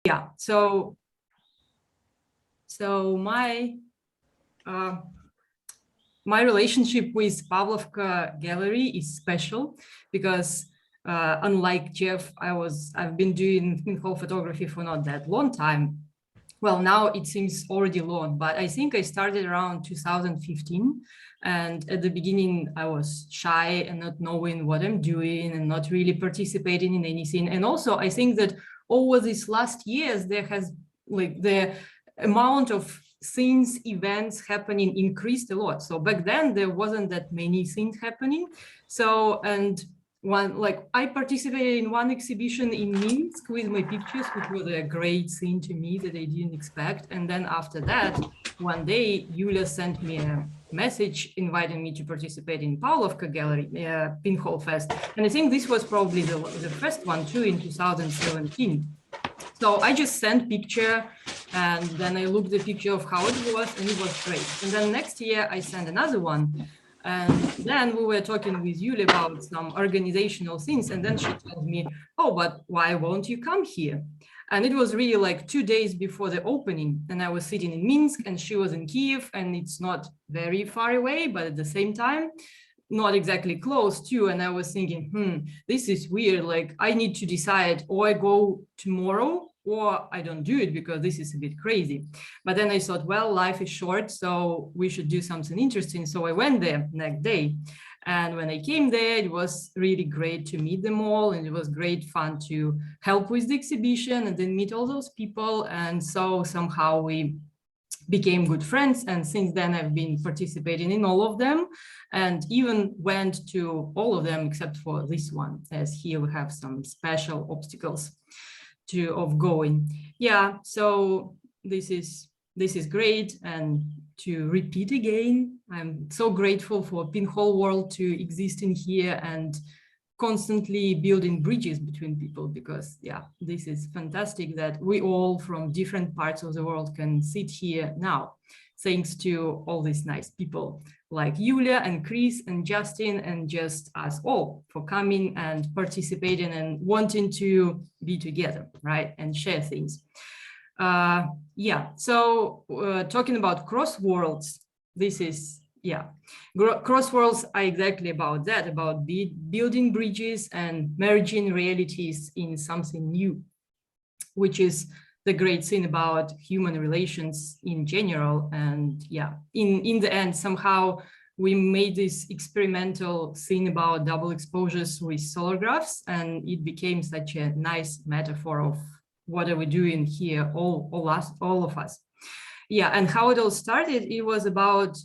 Yeah, so my my relationship with Pavlovka Gallery is special because unlike Jeff, I've been doing pinhole photography for not that long time. Well, now it seems already long, but I think I started around 2015. And at the beginning, I was shy and not knowing what I'm doing and not really participating in anything. And also, I think that over these last years, there has like the amount of things, events happening increased a lot. So back then there wasn't that many things happening. So, and I participated in one exhibition in Minsk with my pictures, which was a great thing to me that I didn't expect. And then after that, one day, Yulia sent me a message inviting me to participate in Pavlovka Gallery, Pinhole Fest. And I think this was probably the first one too in 2017. So I just sent picture and then I looked the picture of how it was and it was great. And then next year I sent another one. And then we were talking with Yulia about some organizational things. And then she told me, oh, but why won't you come here? And it was really like 2 days before the opening. And I was sitting in Minsk and she was in Kiev, and it's not very far away, but at the same time, not exactly close to. And I was thinking, this is weird. Like I need to decide, or I go tomorrow or I don't do it because this is a bit crazy. But then I thought, well, life is short, so we should do something interesting. So I went there next day. And when I came there, it was really great to meet them all. And it was great fun to help with the exhibition and then meet all those people. And so somehow we became good friends. And since then, I've been participating in all of them and even went to all of them except for this one, as here we have some special obstacles of going. Yeah, so this is great. And to repeat again, I'm so grateful for Pinhole World to exist in here and constantly building bridges between people, because yeah, this is fantastic that we all from different parts of the world can sit here now, thanks to all these nice people like Yulia and Chris and Justin and just us all for coming and participating and wanting to be together, right, and share things. Yeah, so talking about cross worlds, this is, yeah, cross worlds are exactly about that, about building bridges and merging realities in something new, which is the great thing about human relations in general. And yeah, in the end, somehow we made this experimental thing about double exposures with solar graphs, and it became such a nice metaphor of what are we doing here, all of us. Yeah, and how it all started, it was about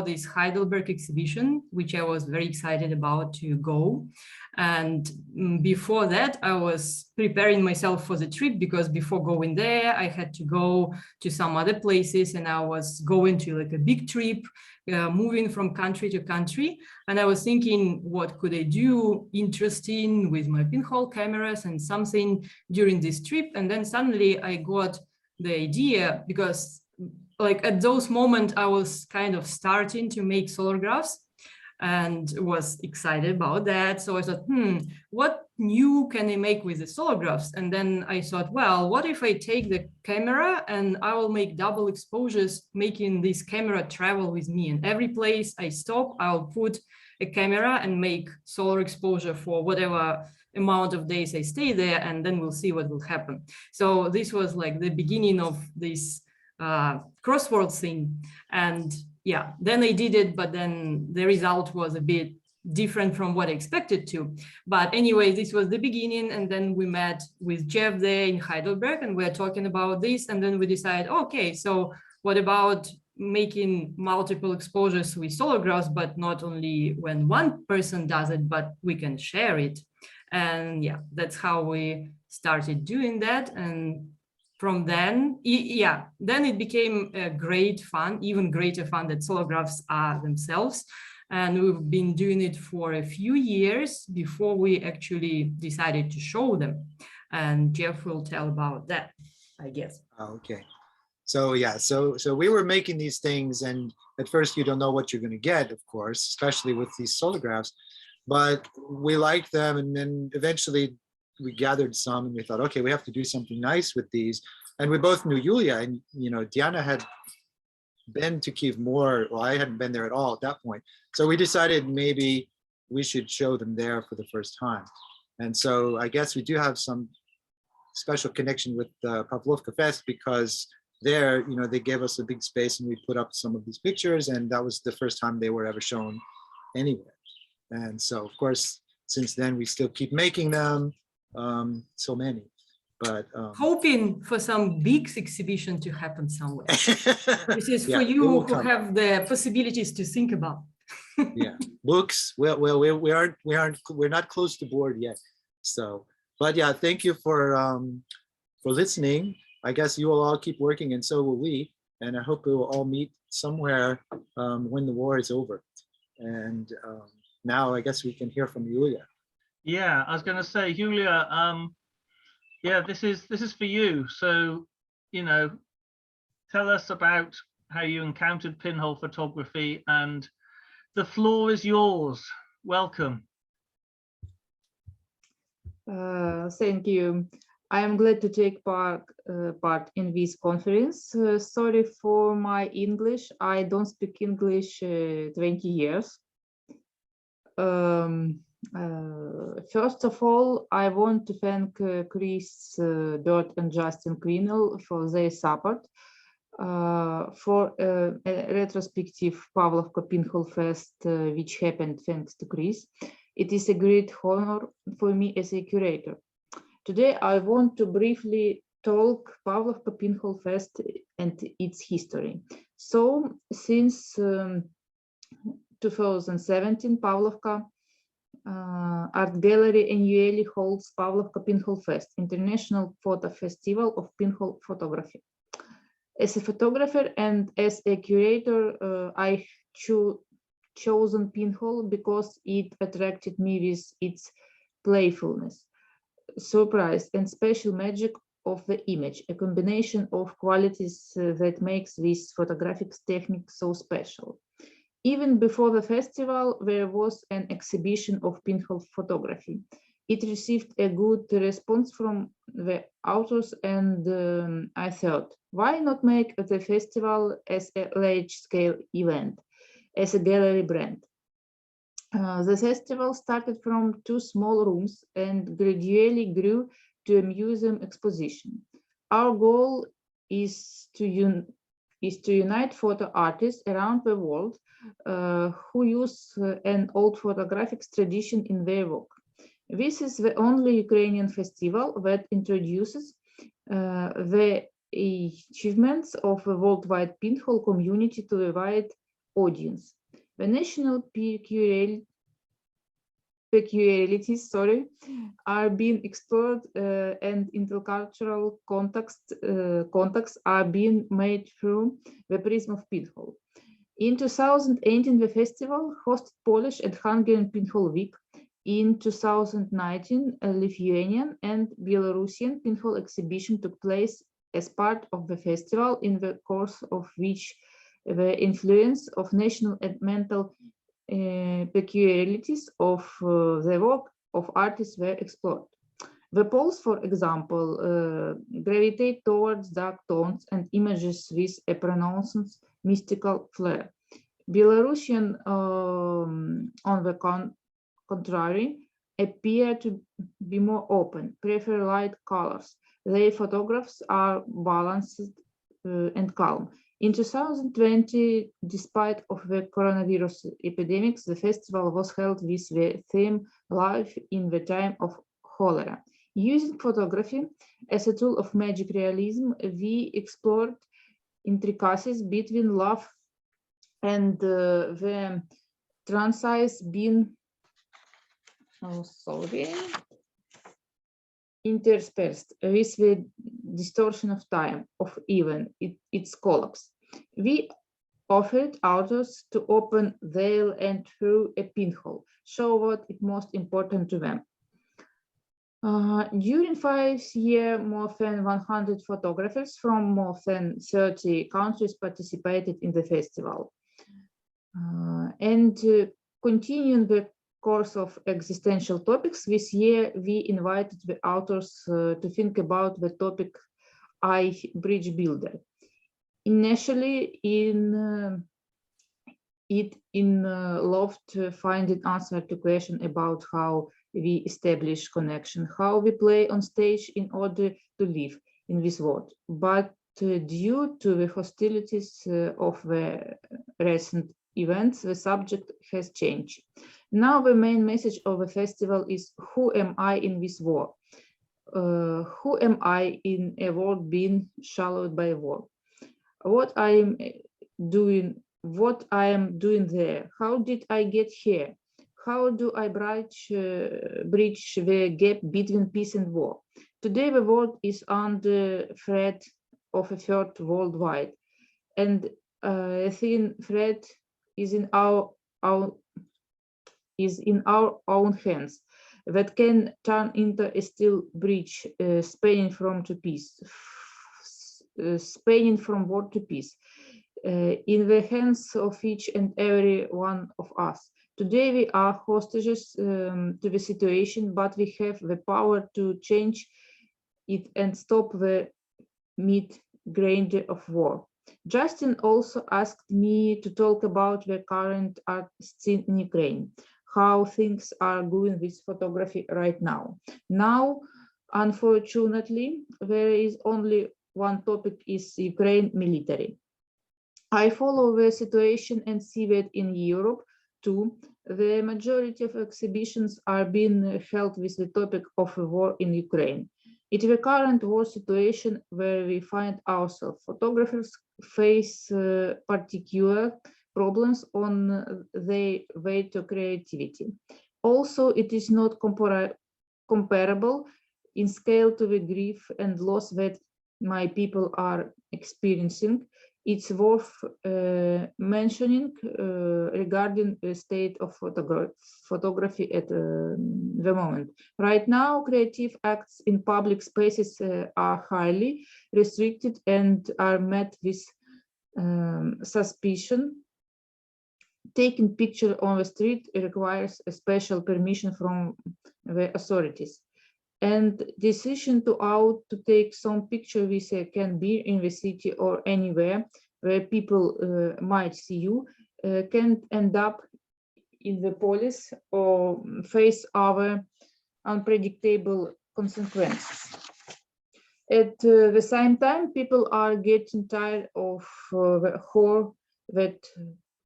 this Heidelberg exhibition, which I was very excited about to go. And before that, I was preparing myself for the trip, because before going there, I had to go to some other places, and I was going to like a big trip, moving from country to country. And I was thinking, what could I do interesting with my pinhole cameras and something during this trip? And then suddenly I got the idea, because like at those moments I was kind of starting to make solar graphs and was excited about that. So I thought, what new can I make with the solar graphs? And then I thought, well, what if I take the camera and I will make double exposures, making this camera travel with me, and every place I stop, I'll put a camera and make solar exposure for whatever amount of days I stay there, and then we'll see what will happen. So this was like the beginning of this crossword thing. And yeah, then I did it, but then the result was a bit different from what I expected to. But anyway, this was the beginning. And then we met with Jeff there in Heidelberg, and we're talking about this. And then we decided, okay, so what about making multiple exposures with solar graphs, but not only when one person does it, but we can share it. And yeah, that's how we started doing that. And from then, yeah, then it became a great fun, even greater fun that solar graphs are themselves. And we've been doing it for a few years before we actually decided to show them. And Jeff will tell about that, I guess. Okay. So yeah, so we were making these things, and at first you don't know what you're going to get, of course, especially with these solar graphs, but we liked them. And then eventually we gathered some and we thought, okay, we have to do something nice with these. And we both knew Yulia, and Diana had been to Kyiv more. Well, I hadn't been there at all at that point. So we decided maybe we should show them there for the first time. And so I guess we do have some special connection with Pavlovka Fest, because there, they gave us a big space and we put up some of these pictures, and that was the first time they were ever shown anywhere. And so, of course, since then we still keep making them, so many. But hoping for some big exhibition to happen somewhere. This is for you who have the possibilities to think about. Yeah, books. Well, we're not close to board yet. So, but yeah, thank you for listening. I guess you will all keep working, and so will we. And I hope we will all meet somewhere when the war is over. And now I guess we can hear from Yulia. Yeah, I was going to say, Yulia, yeah, this is for you. So, tell us about how you encountered pinhole photography, and the floor is yours. Welcome. Thank you. I am glad to take part in this conference. Sorry for my English. I don't speak English 20 years. First of all, I want to thank Chris Bird and Justin Quinnell for their support for a retrospective Pavlovka Pinhole Fest, which happened thanks to Chris. It is a great honor for me as a curator. Today, I want to briefly talk Pavlovka Pinhole Fest and its history. So, since 2017, Pavlovka Art Gallery annually holds Pavlovka Pinhole Fest, International Photo Festival of Pinhole Photography. As a photographer and as a curator, I chosen Pinhole because it attracted me with its playfulness, surprise, and special magic of the image, a combination of qualities that makes this photographic technique so special. Even before the festival, there was an exhibition of pinhole photography. It received a good response from the authors, and I thought, why not make the festival as a large-scale event, as a gallery brand? The festival started from 2 small rooms and gradually grew to a museum exposition. Our goal is to unite photo artists around the world who use an old photographic tradition in their work. This is the only Ukrainian festival that introduces the achievements of a worldwide pinhole community to a wide audience. The national peculiarities are being explored and intercultural contacts are being made through the prism of pinhole. In 2018, the festival hosted Polish and Hungarian Pinhole Week. In 2019, a Lithuanian and Belarusian pinhole exhibition took place as part of the festival, in the course of which the influence of national and mental peculiarities of the work of artists were explored. The Poles, for example, gravitate towards dark tones and images with a pronounced mystical flair. Belarusian, on the contrary, appear to be more open, prefer light colors. Their photographs are balanced and calm. In 2020, despite of the coronavirus epidemics, the festival was held with the theme Life in the Time of Cholera. Using photography as a tool of magic realism, we explored intricacies between love and the transience being interspersed with the distortion of time, of even its collapse. We offered authors to open veil and through a pinhole, show what is most important to them. During 5 years, more than 100 photographers from more than 30 countries participated in the festival. And continuing the course of existential topics, this year we invited the authors to think about the topic bridge builder. Initially, loved finding answer to question about how we establish connection, how we play on stage in order to live in this world. But due to the hostilities of the recent events, the subject has changed. Now the main message of the festival is, who am I in this war? Who am I in a world being shallowed by war? What I am doing there? How did I get here? How do I bridge the gap between peace and war? Today the world is under threat of a third worldwide, and a thin threat is in our own hands that can turn into a steel bridge spanning from war to peace, in the hands of each and every one of us. Today we are hostages to the situation, but we have the power to change it and stop the mid-grade of war. Justin also asked me to talk about the current art scene in Ukraine, how things are going with photography right now. Now, unfortunately, there is only one topic, is Ukraine military. I follow the situation and see that in Europe too, the majority of exhibitions are being held with the topic of a war in Ukraine. It's the current war situation where we find ourselves. Photographers face particular problems on their way to creativity. Also, it is not comparable in scale to the grief and loss that my people are experiencing. It's worth mentioning regarding the state of photography at the moment. Right now, creative acts in public spaces are highly restricted and are met with suspicion. Taking picture on the street requires a special permission from the authorities. And decision to take some picture with can be in the city or anywhere where people might see you, can end up in the police or face other unpredictable consequences. At the same time, people are getting tired of the horror that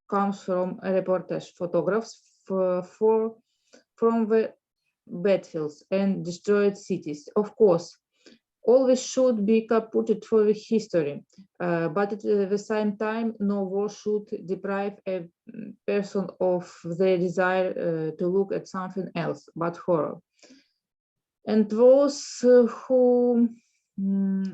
comes from reportage photographs from the battlefields and destroyed cities. Of course, all this should be captured for the history, but at the same time, no war should deprive a person of their desire to look at something else but horror. And those who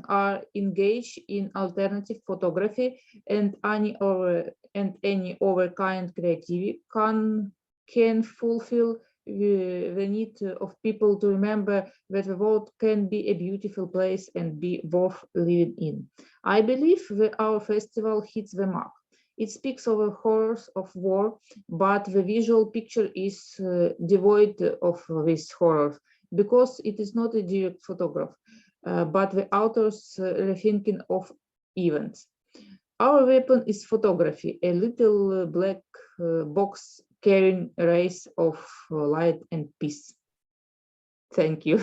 are engaged in alternative photography and any other kind creativity can fulfill the need of people to remember that the world can be a beautiful place and be worth living in. I believe that our festival hits the mark. It speaks of the horrors of war, but the visual picture is devoid of these horrors because it is not a direct photograph, but the author's rethinking of events. Our weapon is photography, a little black box carrying rays of light and peace. Thank you.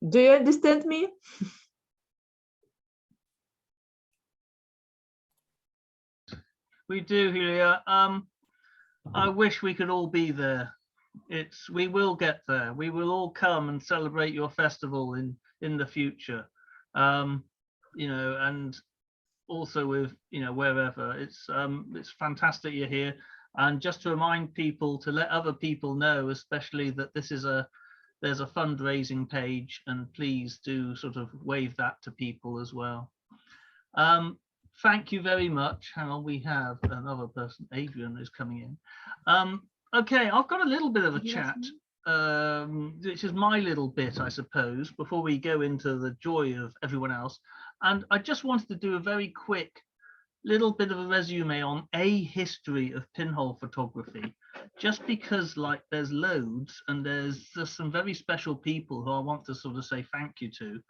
Do you understand me? We do, Julia. I wish we could all be there. We will get there. We will all come and celebrate your festival in the future. You know, and also with, you know, wherever. It's fantastic you're here. And just to remind people, to let other people know, especially that there's a fundraising page, and please do sort of wave that to people as well. Thank you very much. Hang on, we have another person, Adrian, is coming in. Okay, I've got a little bit of a chat, which is my little bit, I suppose, before we go into the joy of everyone else. And I just wanted to do a very quick little bit of a resume on a history of pinhole photography, just because like there's loads and there's just some very special people who I want to sort of say thank you to.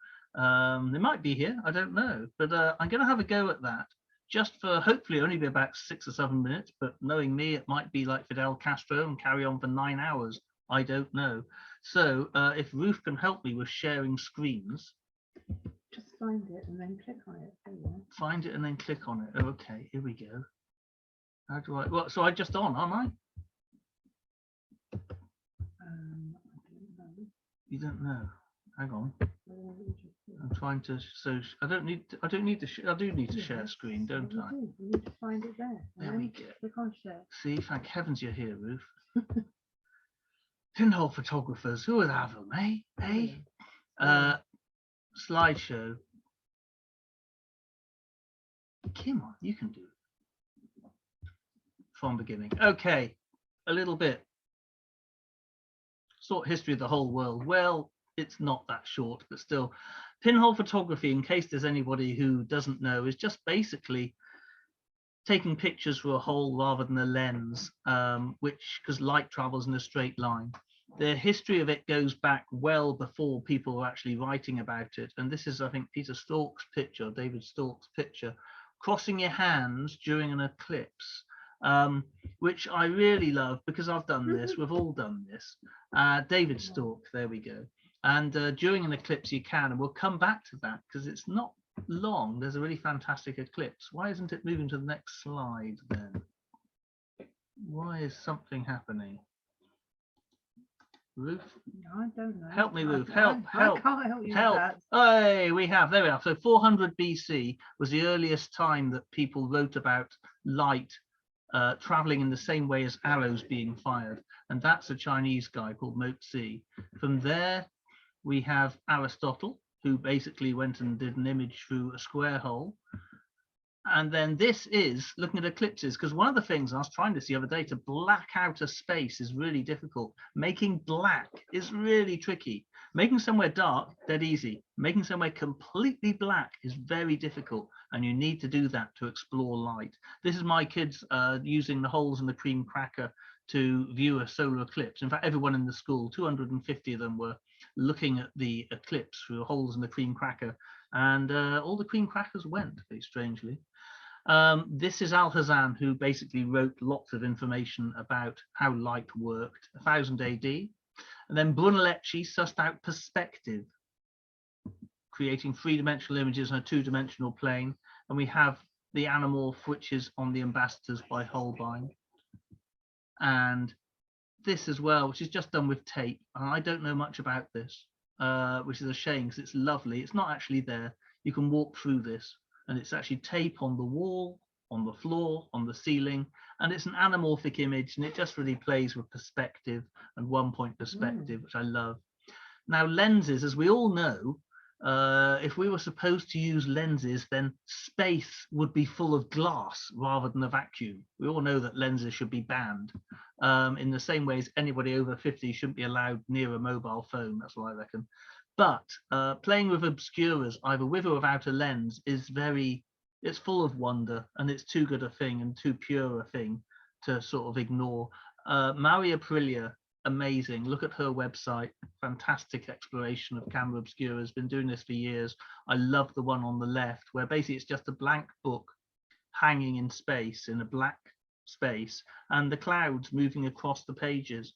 They might be here, I don't know, but I'm going to have a go at that, just for hopefully only be about 6 or 7 minutes, but knowing me, it might be like Fidel Castro and carry on for 9 hours. I don't know. So if Ruth can help me with sharing screens. Just find it and then click on it. There you go. Find it and then click on it. Oh, okay, here we go. How do I, well, so I just on, aren't I? I don't know. You don't know. Hang on. Just- I'm trying to, so I don't need to, I do need to share screen, don't you I? do. You need to find it there. There and we then go. Click on share. See, thank heavens you're here, Ruth. Pinhole photographers, who would have them, eh? Eh? Slideshow. Come on, you can do it. From beginning. Okay, a little bit. Short history of the whole world. Well, it's not that short, but still. Pinhole photography, in case there's anybody who doesn't know, is just basically taking pictures through a hole rather than a lens, which, because light travels in a straight line. The history of it goes back well before people were actually writing about it. And this is, I think, Peter Stork's picture, David Stork's picture, crossing your hands during an eclipse, which I really love because I've done this, we've all done this. David Stork, there we go. And during an eclipse you can, and we'll come back to that because it's not long. There's a really fantastic eclipse. Why isn't it moving to the next slide then? Why is something happening? Ruth, I don't know. help me, Ruth. I Help! can't help you with Help! that. Hey, we have. There we are. So 400 BC was the earliest time that people wrote about light traveling in the same way as arrows being fired, and that's a Chinese guy called Mozi. From there, we have Aristotle, who basically went and did an image through a square hole. And then this is looking at eclipses, because one of the things I was trying this the other day, to black out a space is really difficult. Making black is really tricky. Making somewhere dark, dead easy. Making somewhere completely black is very difficult, and you need to do that to explore light. This is my kids using the holes in the cream cracker to view a solar eclipse. In fact, everyone in the school, 250 of them, were looking at the eclipse through holes in the cream cracker, and all the cream crackers went, very strangely. This is Alhazen, who basically wrote lots of information about how light worked, 1000 AD. And then Brunelleschi sussed out perspective, creating three-dimensional images on a two-dimensional plane. And we have the anamorph, which is on the ambassadors by Holbein. And this as well, which is just done with tape. And I don't know much about this, which is a shame because it's lovely. It's not actually there. You can walk through this, and it's actually tape on the wall, on the floor, on the ceiling, and it's an anamorphic image, and it just really plays with perspective and one-point perspective, which I love. Now, lenses, as we all know, if we were supposed to use lenses, then space would be full of glass rather than a vacuum. We all know that lenses should be banned. In the same way as anybody over 50 shouldn't be allowed near a mobile phone, that's what I reckon. But playing with obscuras, either with or without a lens, is it's full of wonder, and it's too good a thing and too pure a thing to sort of ignore. Maria Aprilia, amazing. Look at her website. Fantastic exploration of camera obscura. Has been doing this for years. I love the one on the left, where basically it's just a blank book hanging in space, in a black space, and the clouds moving across the pages.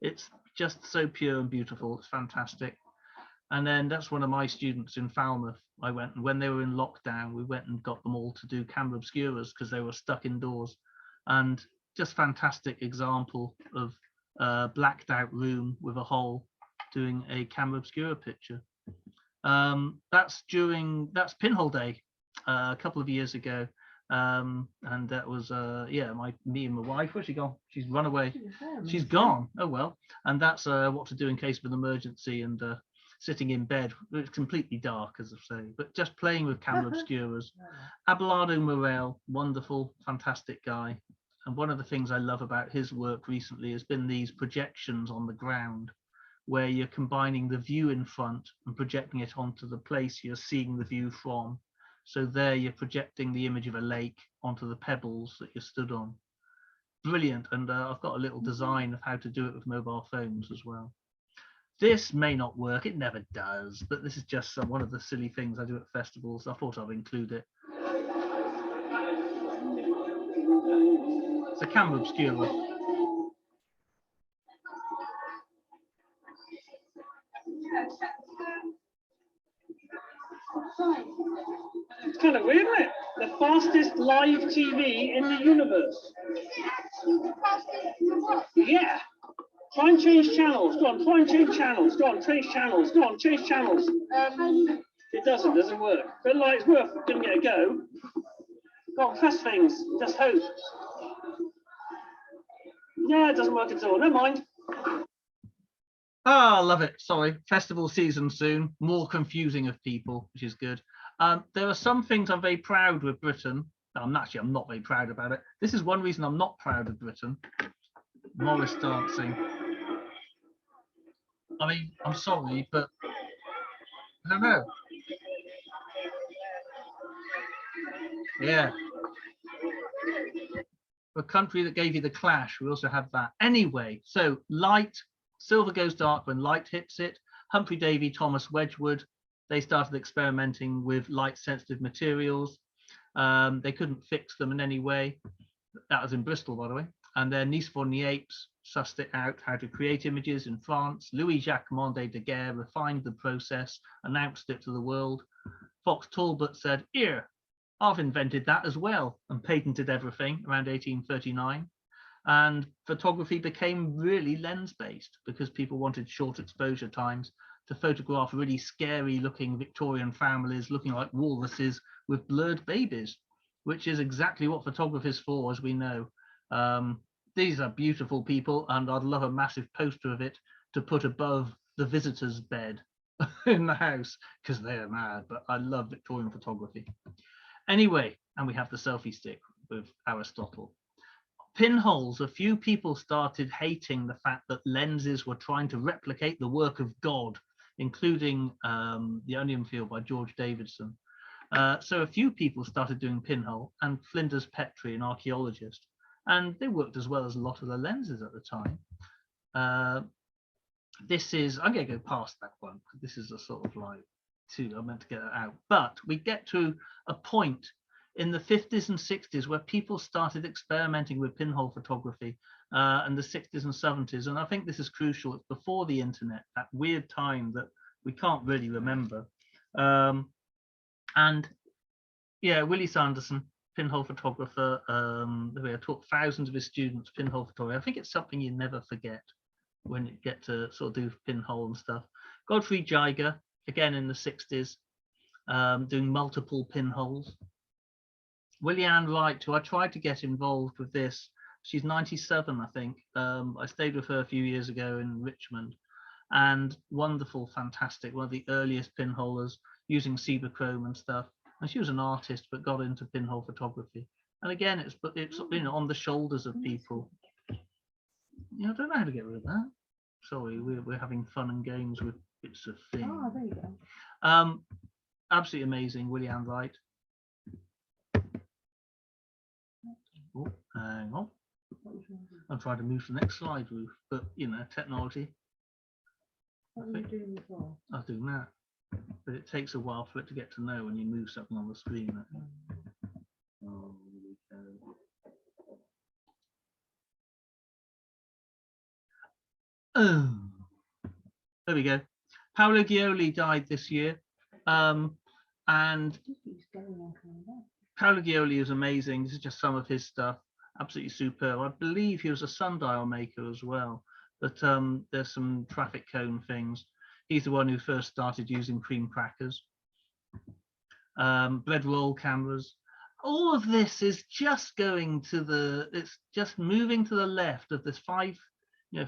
It's just so pure and beautiful. It's fantastic. And then that's one of my students in Falmouth. I went, and when they were in lockdown, we went and got them all to do camera obscuras because they were stuck indoors. And just fantastic example of blacked out room with a hole doing a camera obscura picture. That's Pinhole Day a couple of years ago. And that was yeah, me and my wife. Where's she gone? She's run away. She's gone. Oh well. And that's what to do in case of an emergency, and sitting in bed. It's completely dark, as I say, but just playing with camera obscuras. Abelardo Morel, wonderful, fantastic guy. And one of the things I love about his work recently has been these projections on the ground, where you're combining the view in front and projecting it onto the place you're seeing the view from. So there you're projecting the image of a lake onto the pebbles that you're stood on. Brilliant. And I've got a little design of how to do it with mobile phones as well. This may not work, it never does, but this is just one of the silly things I do at festivals. I thought I'd include it. It's a camera obscura. It's kind of weird, isn't it? The fastest live TV in the universe. Yeah. Try and change channels. Go on, try and change channels. Go on, change channels. Go on, change channels. It doesn't work. But like, it's worth giving it a go. Go on, press things. Just hope. Yeah, it doesn't work at all. Never mind. Oh, I love it. Sorry, festival season soon. More confusing of people, which is good. There are some things I'm very proud with Britain. I'm not very proud about it. This is one reason I'm not proud of Britain. Morris dancing. I mean, I'm sorry, but I don't know. Yeah. A country that gave you the Clash, we also have that. Anyway, so light, silver goes dark when light hits it. Humphrey Davy, Thomas Wedgwood, they started experimenting with light sensitive materials. They couldn't fix them in any way. That was in Bristol, by the way. And then Nice von Niepce sussed it out how to create images in France. Louis-Jacques Monde de Guerre refined the process, announced it to the world. Fox Talbot said, here, I've invented that as well, and patented everything around 1839. And photography became really lens-based because people wanted short exposure times to photograph really scary looking Victorian families looking like walruses with blurred babies, which is exactly what photography is for, as we know. These are beautiful people, and I'd love a massive poster of it to put above the visitor's bed in the house, because they're mad, but I love Victorian photography. Anyway, and we have the selfie stick with Aristotle. Pinholes, a few people started hating the fact that lenses were trying to replicate the work of God, including The Onion Field by George Davidson. So a few people started doing pinhole, and Flinders Petrie, an archaeologist, and they worked as well as a lot of the lenses at the time. This is, I'm going to go past that one, because this is a sort of like, I meant to get it out. But we get to a point in the 50s and 60s where people started experimenting with pinhole photography, and the 60s and 70s. And I think this is crucial. It's before the internet, that weird time that we can't really remember. And yeah, Willie Sanderson, pinhole photographer, taught thousands of his students pinhole photography. I think it's something you never forget when you get to sort of do pinhole and stuff. Godfrey Giger, again in the 60s, doing multiple pinholes. Willie Ann Wright, who I tried to get involved with this. She's 97, I think. I stayed with her a few years ago in Richmond, and wonderful, fantastic, one of the earliest pinholers using Cibachrome and stuff. And she was an artist, but got into pinhole photography. And again, it's you know, on the shoulders of people. You know, I don't know how to get rid of that. Sorry, we're having fun and games with bits of things. Oh, there you go. Absolutely amazing, Willie Ann Wright. Oh, hang on. I'm trying to move to the next slide, Ruth, but you know, technology. What were you doing before? I was doing that, but it takes a while for it to get to know when you move something on the screen. Oh, here we go. Oh, there we go. Paolo Ghioli died this year, and Paolo Ghioli is amazing. This is just some of his stuff. Absolutely superb. I believe he was a sundial maker as well, but there's some traffic cone things. He's the one who first started using cream crackers. Bread roll cameras. All of this is just going to it's just moving to the left of this 5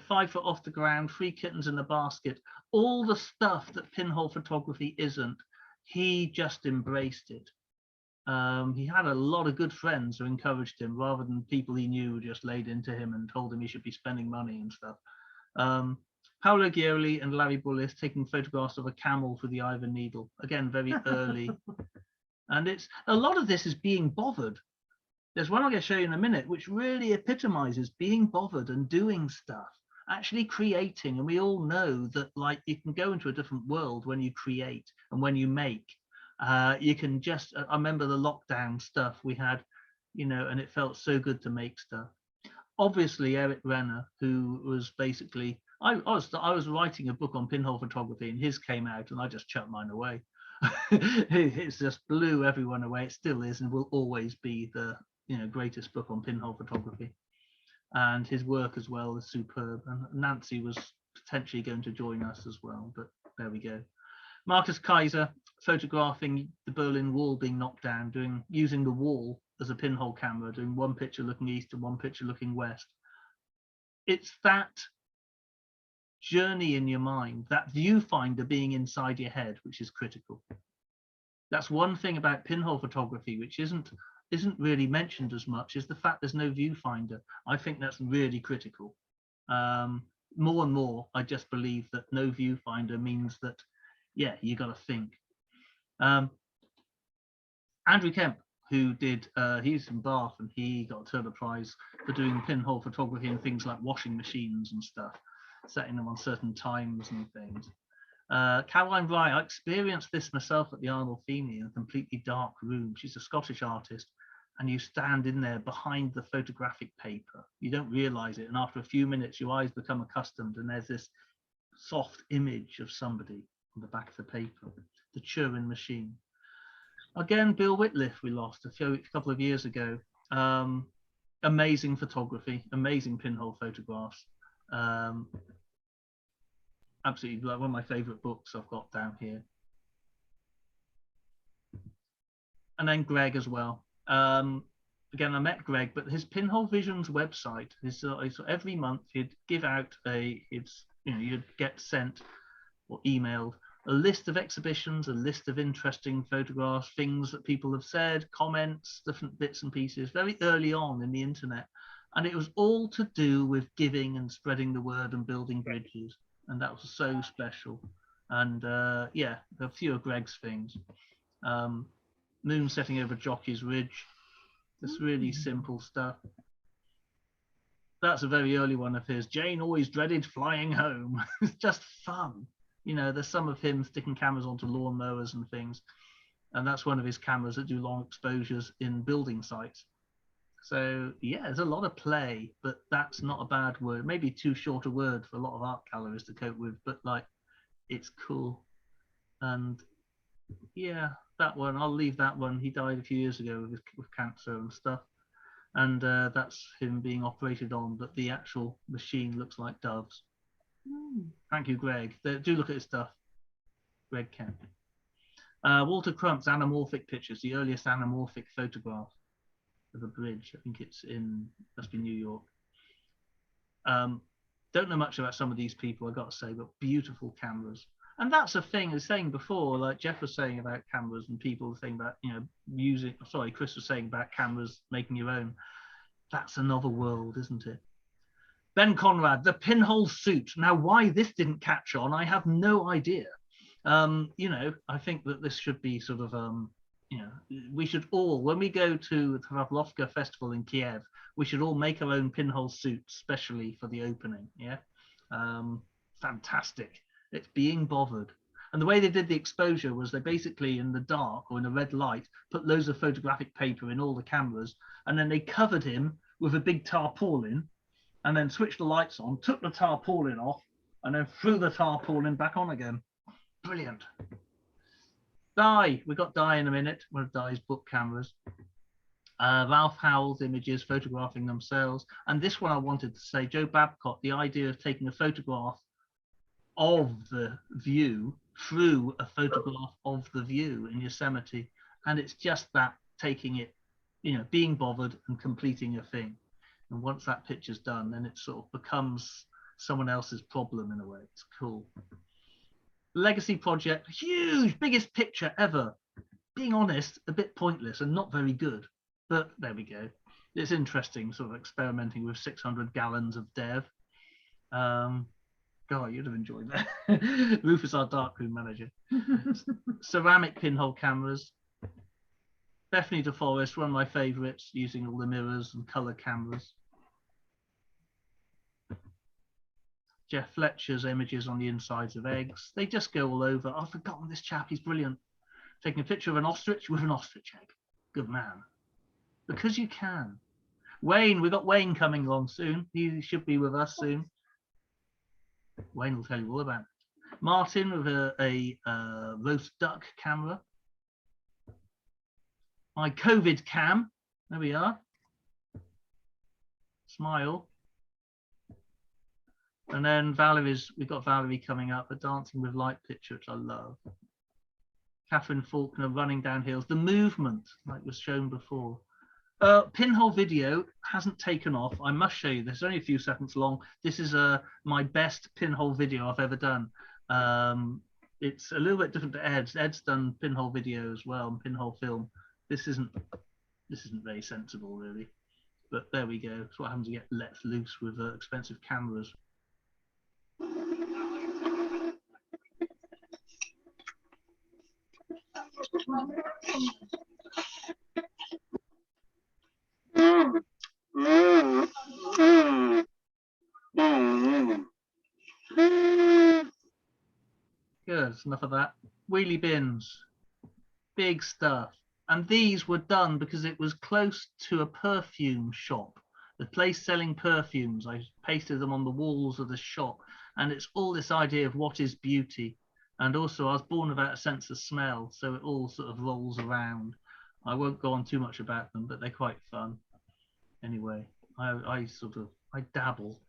foot off the ground, 3 kittens in the basket. All the stuff that pinhole photography isn't, he just embraced it. He had a lot of good friends who encouraged him, rather than people he knew who just laid into him and told him he should be spending money and stuff. Paolo Ghioli and Larry Bullis taking photographs of a camel through the eye of a needle. Again, very early. And it's a lot of this is being bothered. There's one I'm going to show you in a minute, which really epitomizes being bothered and doing stuff, actually creating. And we all know that, like, you can go into a different world when you create and when you make. You can just, I remember the lockdown stuff we had, you know, and it felt so good to make stuff. Obviously, Eric Renner, who was basically, I was writing a book on pinhole photography, and his came out, and I just chucked mine away. It just blew everyone away. It still is, and will always be the, you know, greatest book on pinhole photography. And his work as well is superb. And Nancy was potentially going to join us as well, but there we go. Marcus Kaiser photographing the Berlin Wall being knocked down, using the wall as a pinhole camera, doing one picture looking east and one picture looking west. It's that journey in your mind, that viewfinder being inside your head, which is critical. That's one thing about pinhole photography, which isn't really mentioned as much, is the fact there's no viewfinder. I think that's really critical. More and more, I just believe that no viewfinder means that, yeah, you got to think. Andrew Kemp, who did, he's from Bath, and he got a Turner Prize for doing pinhole photography and things like washing machines and stuff, setting them on certain times and things. Caroline Bry, I experienced this myself at the Arnolfini in a completely dark room. She's a Scottish artist, and you stand in there behind the photographic paper. You don't realize it, and after a few minutes, your eyes become accustomed, and there's this soft image of somebody on the back of the paper, the Turing machine. Again, Bill Whitliff we lost a couple of years ago. Amazing photography, amazing pinhole photographs. Absolutely, like one of my favorite books I've got down here. And then Greg as well. Again, I met Greg, but his Pinhole Visions website, every month he'd give out you'd get sent or emailed a list of exhibitions, a list of interesting photographs, things that people have said, comments, different bits and pieces, very early on in the internet. And it was all to do with giving and spreading the word and building bridges. And that was so special. And yeah, a few of Greg's things. Moon setting over Jockey's Ridge. This really simple stuff. That's a very early one of his. Jane always dreaded flying home. It's just fun. You know, there's some of him sticking cameras onto lawnmowers and things. And that's one of his cameras that do long exposures in building sites. So yeah, there's a lot of play, but that's not a bad word. Maybe too short a word for a lot of art galleries to cope with, but like, it's cool. And yeah, that one, I'll leave that one. He died a few years ago with cancer and stuff. And that's him being operated on, but the actual machine looks like doves. Thank you, Greg. Do look at his stuff. Greg Kemp. Walter Crump's anamorphic pictures, the earliest anamorphic photograph of a bridge. I think it's must be New York. Don't know much about some of these people, I got to say, but beautiful cameras. And that's a thing I was saying before, like Jeff was saying about cameras and people saying about, you know, music. Sorry, Chris was saying about cameras, making your own. That's another world, isn't it? Ben Conrad, the pinhole suit. Now, why this didn't catch on, I have no idea. You know, I think that this should be sort of, you know, we should all, when we go to the Pavlovka festival in Kiev, we should all make our own pinhole suits, especially for the opening. Yeah, fantastic. It's being bothered. And the way they did the exposure was they basically, in the dark or in a red light, put loads of photographic paper in all the cameras, and then they covered him with a big tarpaulin, and then switched the lights on, took the tarpaulin off, and then threw the tarpaulin back on again. Brilliant. Dye, we got Dye in a minute, one of Dye's book cameras. Ralph Howell's images photographing themselves. And this one I wanted to say, Joe Babcock, the idea of taking a photograph of the view through a photograph of the view in Yosemite. And it's just that, taking it, you know, being bothered and completing a thing. And once that picture's done, then it sort of becomes someone else's problem in a way. It's cool. Legacy project, huge, biggest picture ever. Being honest, a bit pointless and not very good, but there we go. It's interesting, sort of experimenting with 600 gallons of dev. God, you'd have enjoyed that. Rufus, our darkroom manager. Ceramic pinhole cameras. Definitely De Forest, one of my favorites, using all the mirrors and color cameras. Jeff Fletcher's images on the insides of eggs. They just go all over. I've forgotten this chap, he's brilliant. Taking a picture of an ostrich with an ostrich egg. Good man. Because you can. Wayne, we've got Wayne coming along soon. He should be with us soon. Wayne will tell you all about it. Martin with a roast duck camera. My COVID cam. There we are. Smile. And then we've got Valerie coming up, a dancing with light picture, which I love. Catherine Faulkner running down hills. The movement, like was shown before. Pinhole video hasn't taken off. I must show you this. It's only a few seconds long. This is my best pinhole video I've ever done. It's a little bit different to Ed's. Ed's done pinhole video as well and pinhole film. This isn't very sensible really. But there we go. That's what happens to get let loose with expensive cameras. Good, enough of that. Wheelie bins, big stuff. And these were done because it was close to a perfume shop, the place selling perfumes. I pasted them on the walls of the shop, and it's all this idea of what is beauty. And also I was born without a sense of smell, so it all sort of rolls around. I won't go on too much about them, but they're quite fun. Anyway, I dabble.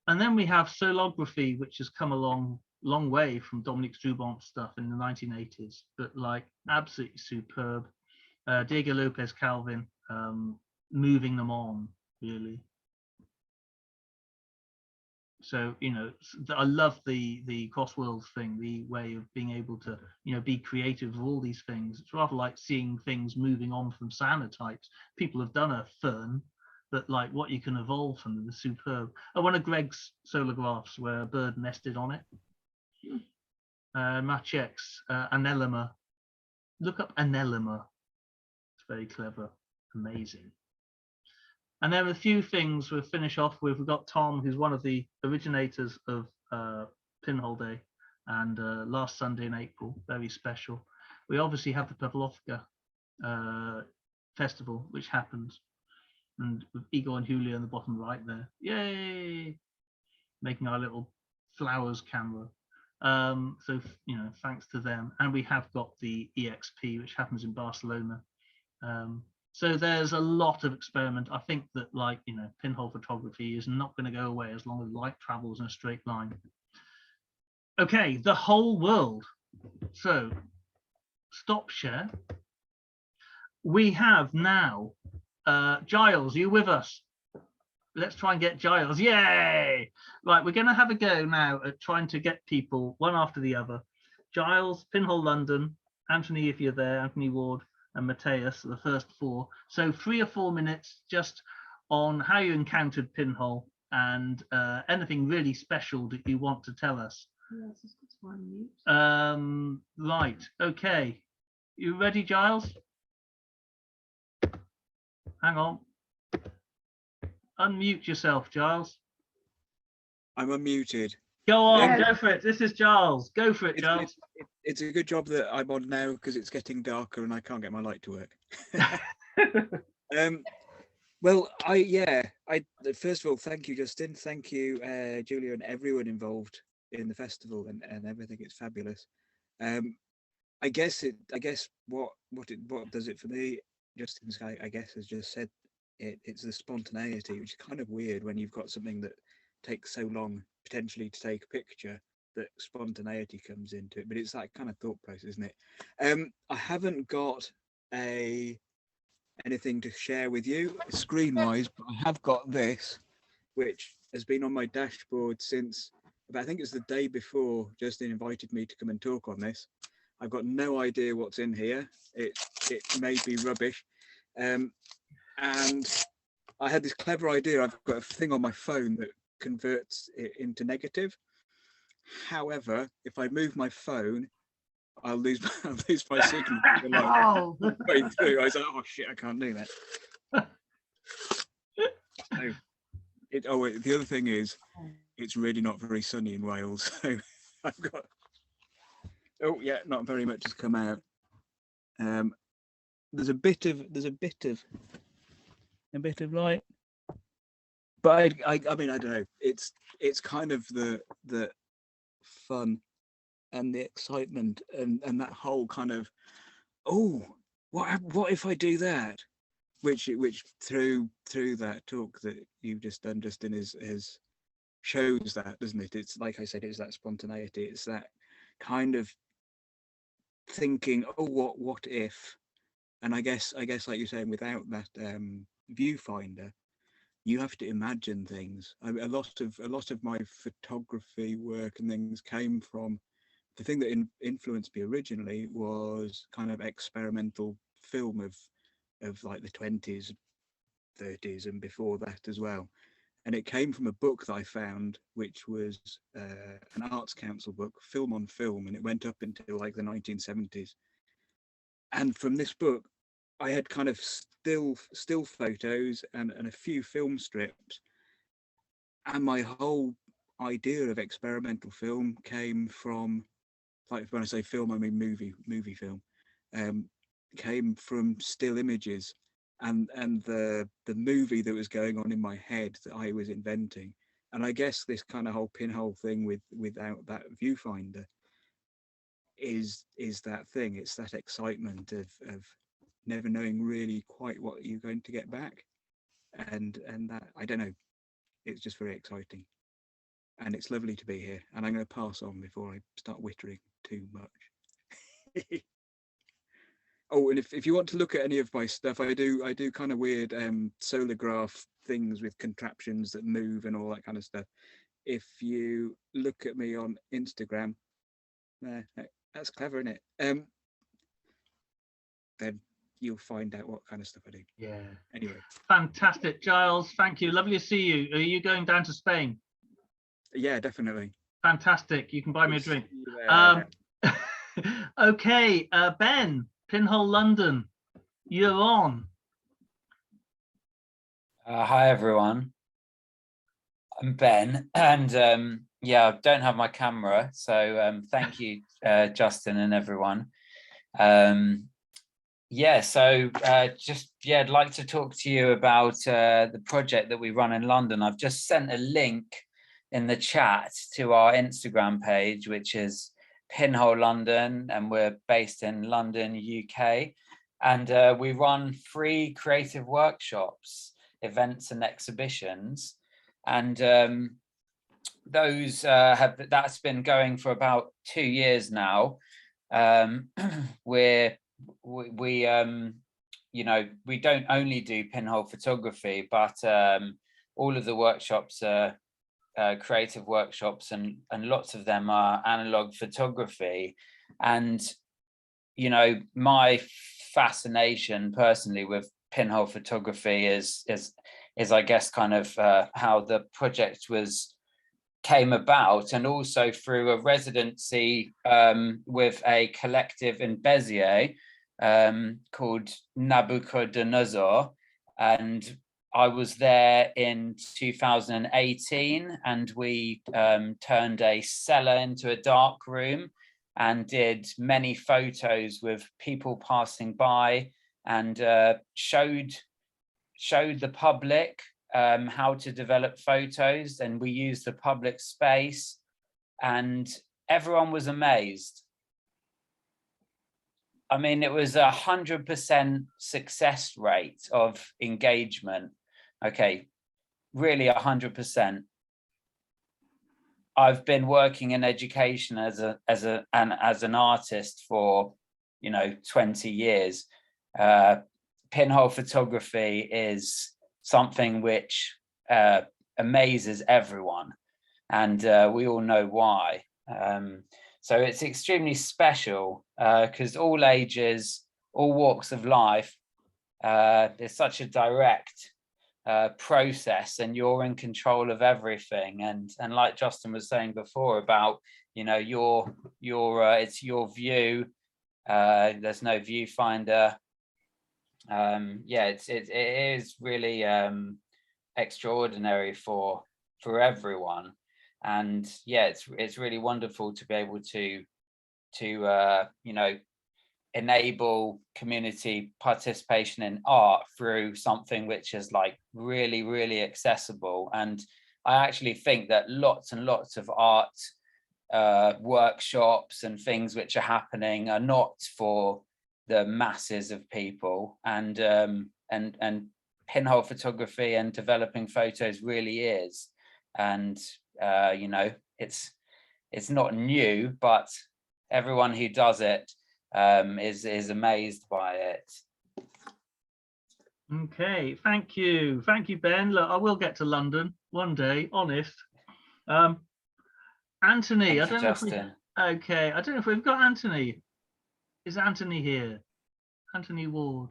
And then we have solography, which has come along long way from Dominique Struban's stuff in the 1980s, but like absolutely superb. Diego Lopez Calvin moving them on, really. So, you know, I love the cross-world thing, the way of being able to, you know, be creative with all these things. It's rather like seeing things moving on from cyanotypes. People have done a fern, but like what you can evolve from them is superb. One of Greg's solographs where a bird nested on it. Machek's Anelima. Look up Anelima. It's very clever, amazing. And then a few things we'll finish off with. We've got Tom, who's one of the originators of Pinhole Day, and last Sunday in April, very special. We obviously have the Pavlovka festival, which happens, and with Igor and Julia in the bottom right there. Yay! Making our little flowers camera. So, you know, thanks to them. And we have got the EXP, which happens in Barcelona. So there's a lot of experiment. I think that, like, you know, pinhole photography is not going to go away as long as light travels in a straight line. Okay, the whole world. So stop share. We have now Giles, are you with us? Let's try and get Giles. Yay! Right, we're going to have a go now at trying to get people one after the other. Giles, Pinhole London, Anthony, if you're there, Anthony Ward, and Matthias, the first four. So 3 or 4 minutes just on how you encountered Pinhole and anything really special that you want to tell us. Right, okay. You ready, Giles? Hang on. Unmute yourself, Giles. I'm unmuted. Go on, go for it. This is Giles. Go for it, Giles. It's a good job that I'm on now because it's getting darker and I can't get my light to work. Well, first of all, thank you, Justin. Thank you, Julia, and everyone involved in the festival and everything. It's fabulous. I guess what does it for me, Justin, I guess, has just said it's the spontaneity, which is kind of weird when you've got something that takes so long potentially to take a picture, that spontaneity comes into it. But it's that kind of thought process, isn't it? I haven't got anything to share with you screen wise, but I have got this, which has been on my dashboard since about, I think it's the day before Justin invited me to come and talk on this. I've got no idea what's in here. It may be rubbish. And I had this clever idea. I've got a thing on my phone that converts it into negative. However, if I move my phone, I'll lose my signal. Oh. Way through. I was like, oh shit, I can't do that. So, the other thing is, it's really not very sunny in Wales. So I've got, oh yeah, not very much has come out. There's a bit of light, but I mean, I don't know. It's kind of the fun and the excitement and that whole kind of, oh, what if I do that? Which through that talk that you've just done, Justin, is shows that, doesn't it? It's like I said, it's that spontaneity. It's that kind of thinking, oh, what if? And I guess like you're saying, without that viewfinder, you have to imagine things. A lot of my photography work and things came from the thing that influenced me originally was kind of experimental film of like the 20s, 30s, and before that as well. And it came from a book that I found, which was an Arts Council book, Film on Film, and it went up until like the 1970s. And from this book, I had kind of still photos and a few film strips. And my whole idea of experimental film came from, like when I say film, I mean movie film, came from still images and the movie that was going on in my head that I was inventing. And I guess this kind of whole pinhole thing without that viewfinder is that thing. It's that excitement of never knowing really quite what you're going to get back, and that, I don't know, it's just very exciting, and it's lovely to be here. And I'm going to pass on before I start wittering too much. Oh, and if you want to look at any of my stuff, I do kind of weird solargraph things with contraptions that move and all that kind of stuff. If you look at me on Instagram, that's clever, isn't it? Then you'll find out what kind of stuff I do. Yeah. Anyway. Fantastic, Giles. Thank you. Lovely to see you. Are you going down to Spain? Yeah, definitely. Fantastic. You can buy me a drink. Yeah. Okay, Ben, Pinhole London, you're on. Hi everyone, I'm Ben, and yeah, I don't have my camera, so thank you, Justin and everyone. Yeah, so I'd like to talk to you about the project that we run in London. I've just sent a link in the chat to our Instagram page, which is Pinhole London, and we're based in London, UK, and we run free creative workshops, events and exhibitions, and that's been going for about 2 years now. We don't only do pinhole photography, but all of the workshops are creative workshops, and lots of them are analog photography. And my fascination personally with pinhole photography is I guess kind of how the project came about, and also through a residency with a collective in Béziers called Nabucodonosor, and I was there in 2018, and we turned a cellar into a dark room and did many photos with people passing by, and showed the public how to develop photos, and we used the public space, and everyone was amazed. I mean, it was 100% success rate of engagement. Okay, really 100%. I've been working in education as an artist for 20 years. Pinhole photography is something which amazes everyone, and we all know why. So it's extremely special because all ages, all walks of life, there's such a direct process, and you're in control of everything. And like Justin was saying before about, you know, it's your view. There's no viewfinder. Yeah, it is really extraordinary for everyone, and yeah, it's really wonderful to be able to you know, enable community participation in art through something which is like really accessible. And I actually think that lots and lots of art workshops and things which are happening are not for the masses of people, and pinhole photography and developing photos really is. And you know, it's not new, but everyone who does it is amazed by it. Okay, thank you, Ben. Look, I will get to London one day, honest. Anthony, Thank you, Justin. Okay, I don't know if we've got Anthony. Is Anthony here? Anthony Ward?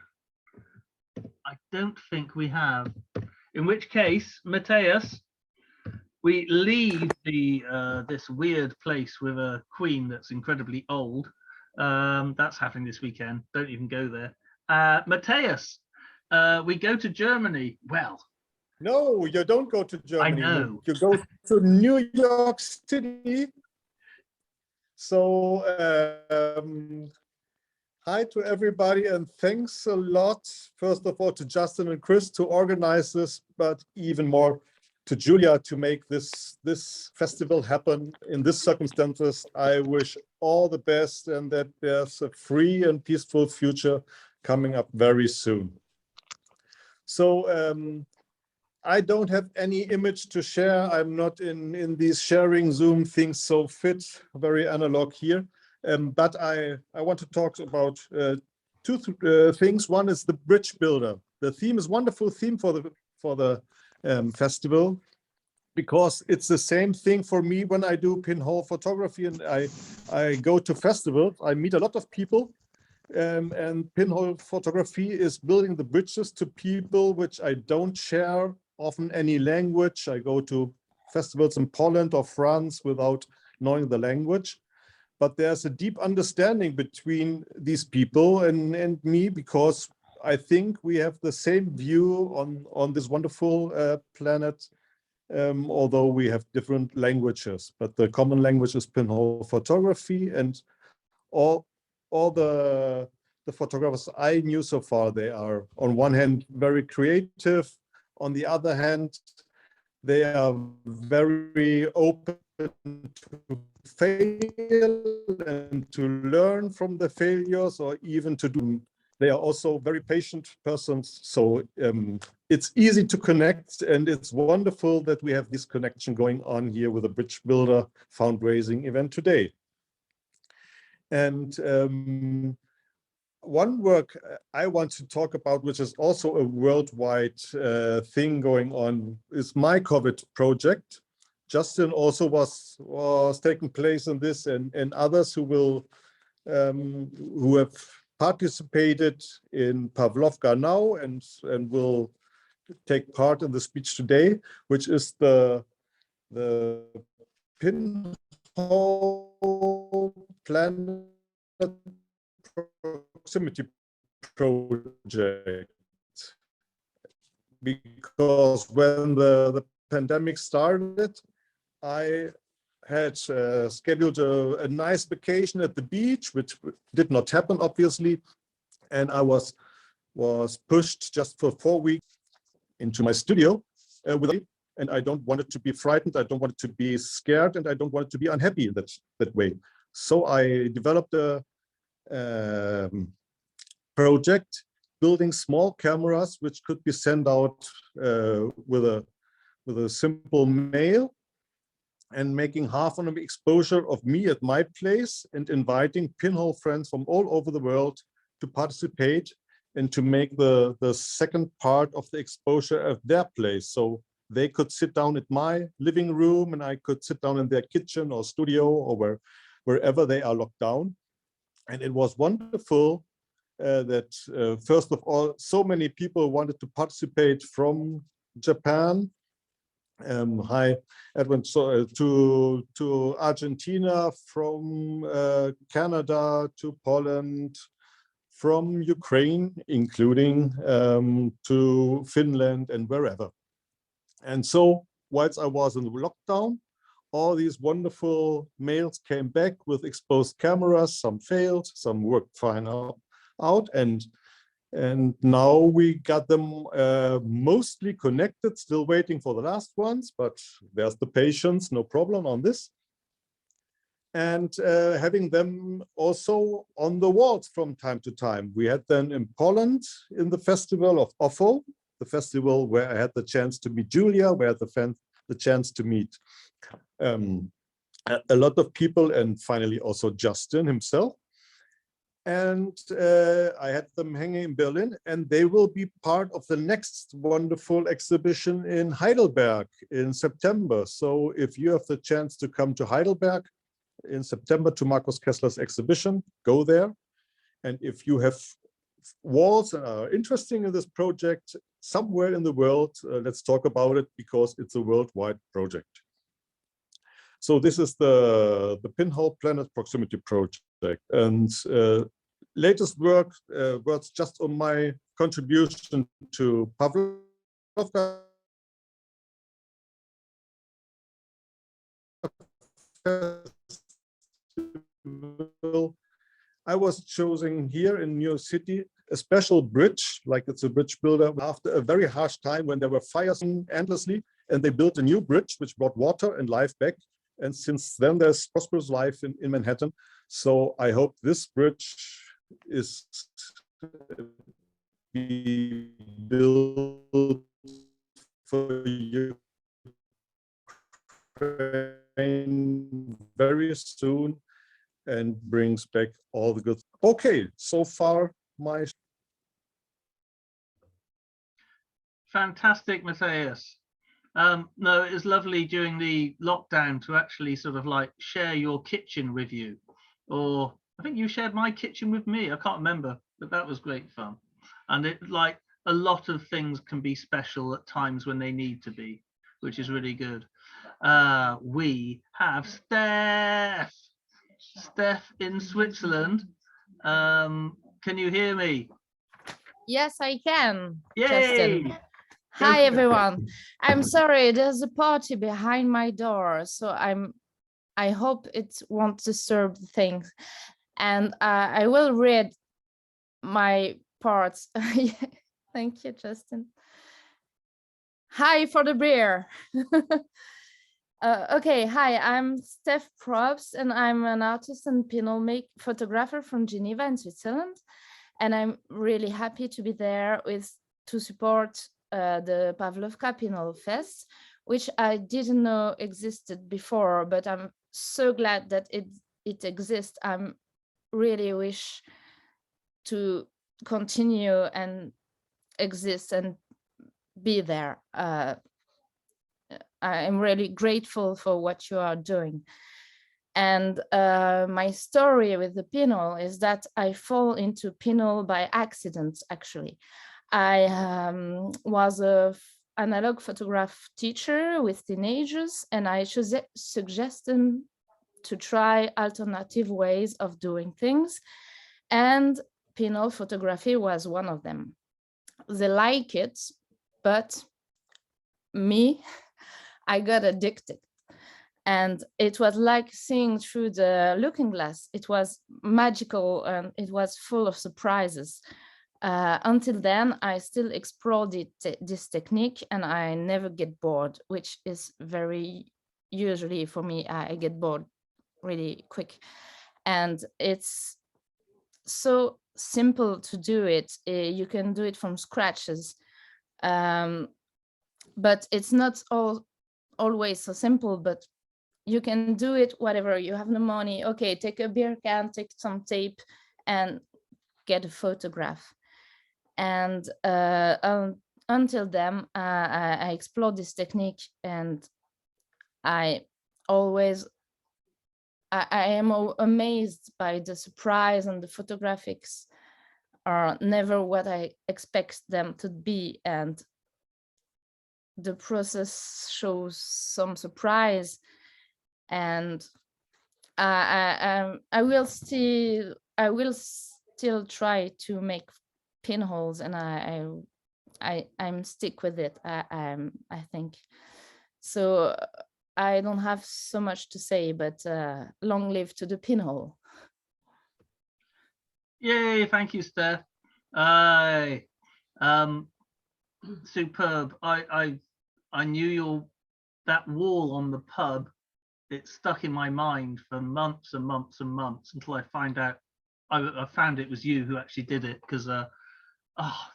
I don't think we have. In which case, Matthias, we leave this weird place with a queen that's incredibly old. That's happening this weekend. Don't even go there. Matthias, we go to Germany. Well, no, you don't go to Germany. I know. You go to New York City. So hi to everybody, and thanks a lot, first of all, to Justin and Chris to organize this, but even more to Julia to make this festival happen in these circumstances. I wish all the best, and that there's a free and peaceful future coming up very soon. So I don't have any image to share. I'm not in these sharing Zoom things so fit, very analog here. But I want to talk about two things. One is the bridge builder. The theme is a wonderful theme for the festival, because it's the same thing for me when I do pinhole photography and I go to festivals. I meet a lot of people, and pinhole photography is building the bridges to people which I don't share often any language. I go to festivals in Poland or France without knowing the language, but there's a deep understanding between these people and me, because I think we have the same view on this wonderful planet, although we have different languages. But the common language is pinhole photography, and all the photographers I knew so far, they are on one hand very creative. On the other hand, they are very open to fail and to learn from the failures, or even to do. They are also very patient persons. So it's easy to connect, and it's wonderful that we have this connection going on here with the Bridge Builder fundraising event today. And one work I want to talk about, which is also a worldwide thing going on, is my COVID project. Justin also was taking place in this, and others who have participated in Pavlovka now and will take part in the speech today, which is the pinhole planet proximity project. Because when the pandemic started, I had scheduled a nice vacation at the beach, which did not happen, obviously, and I was pushed just for 4 weeks into my studio and I don't want it to be frightened, I don't want it to be scared, and I don't want it to be unhappy that way. So I developed a project building small cameras which could be sent out with a simple mail, and making half an exposure of me at my place and inviting pinhole friends from all over the world to participate and to make the second part of the exposure at their place. So they could sit down at my living room and I could sit down in their kitchen or studio or wherever they are locked down. And it was wonderful that first of all, so many people wanted to participate from Japan, Hi, Edwin. So to Argentina, from Canada to Poland, from Ukraine, including to Finland and wherever. And so, whilst I was in the lockdown, all these wonderful mails came back with exposed cameras. Some failed, some worked fine out, and now we got them mostly connected, still waiting for the last ones, but there's the patience, no problem on this. And having them also on the walls from time to time. We had them in Poland in the festival of OFO, the festival where I had the chance to meet Julia, where I had the chance to meet a lot of people, and finally also Justin himself. And I had them hanging in Berlin, and they will be part of the next wonderful exhibition in Heidelberg in September. So if you have the chance to come to Heidelberg in September to Markus Kessler's exhibition, go there. And if you have walls and are interested in this project somewhere in the world, let's talk about it, because it's a worldwide project. So this is the Pinhole Planet Proximity Project, and latest work was just on my contribution to Pavlovka Festival. I was choosing here in New York City a special bridge, like it's a bridge builder, after a very harsh time when there were fires endlessly, and they built a new bridge which brought water and life back. And since then, there's prosperous life in Manhattan. So I hope this bridge is be built for Ukraine very soon and brings back all the good. Okay, so far my. Fantastic, Matthias. No, it was lovely during the lockdown to actually sort of like share your kitchen with you, or I think you shared my kitchen with me. I can't remember, but that was great fun. And it, like, a lot of things can be special at times when they need to be, which is really good. We have Steph in Switzerland. Can you hear me? Yes, I can. Yay! Justin. Hi, everyone. I'm sorry, there's a party behind my door, so I hope it won't disturb things. And I will read my parts. Thank you, Justin. Hi for the beer. Okay, hi, I'm Steph Probst, and I'm an artist and pinhole photographer from Geneva in Switzerland. And I'm really happy to be there to support the Pavlovka Pinhole Fest, which I didn't know existed before, but I'm so glad that it exists. I'm really wish to continue and exist and be there. I'm really grateful for what you are doing. And my story with the pinhole is that I fall into pinhole by accident, actually. I was an analog photograph teacher with teenagers, and I suggest them to try alternative ways of doing things. And pinhole photography was one of them. They like it, but me, I got addicted. And it was like seeing through the looking glass. It was magical and it was full of surprises. Until then, I still explored this technique, and I never get bored, which is very usually for me. I get bored really quick. And it's so simple to do it. You can do it from scratches. But it's not always so simple, but you can do it whatever. You have no money. Okay, take a beer can, take some tape, and get a photograph. And until then, I explored this technique, and I am amazed by the surprise, and the photographics are never what I expect them to be. And the process shows some surprise, and I will still try to make pinholes, and I'm stick with it. I think so. I don't have so much to say, but long live to the pinhole. Yay, thank you, Steph. Superb. I knew that wall on the pub, it stuck in my mind for months and months and months until I found it was you who actually did it, because oh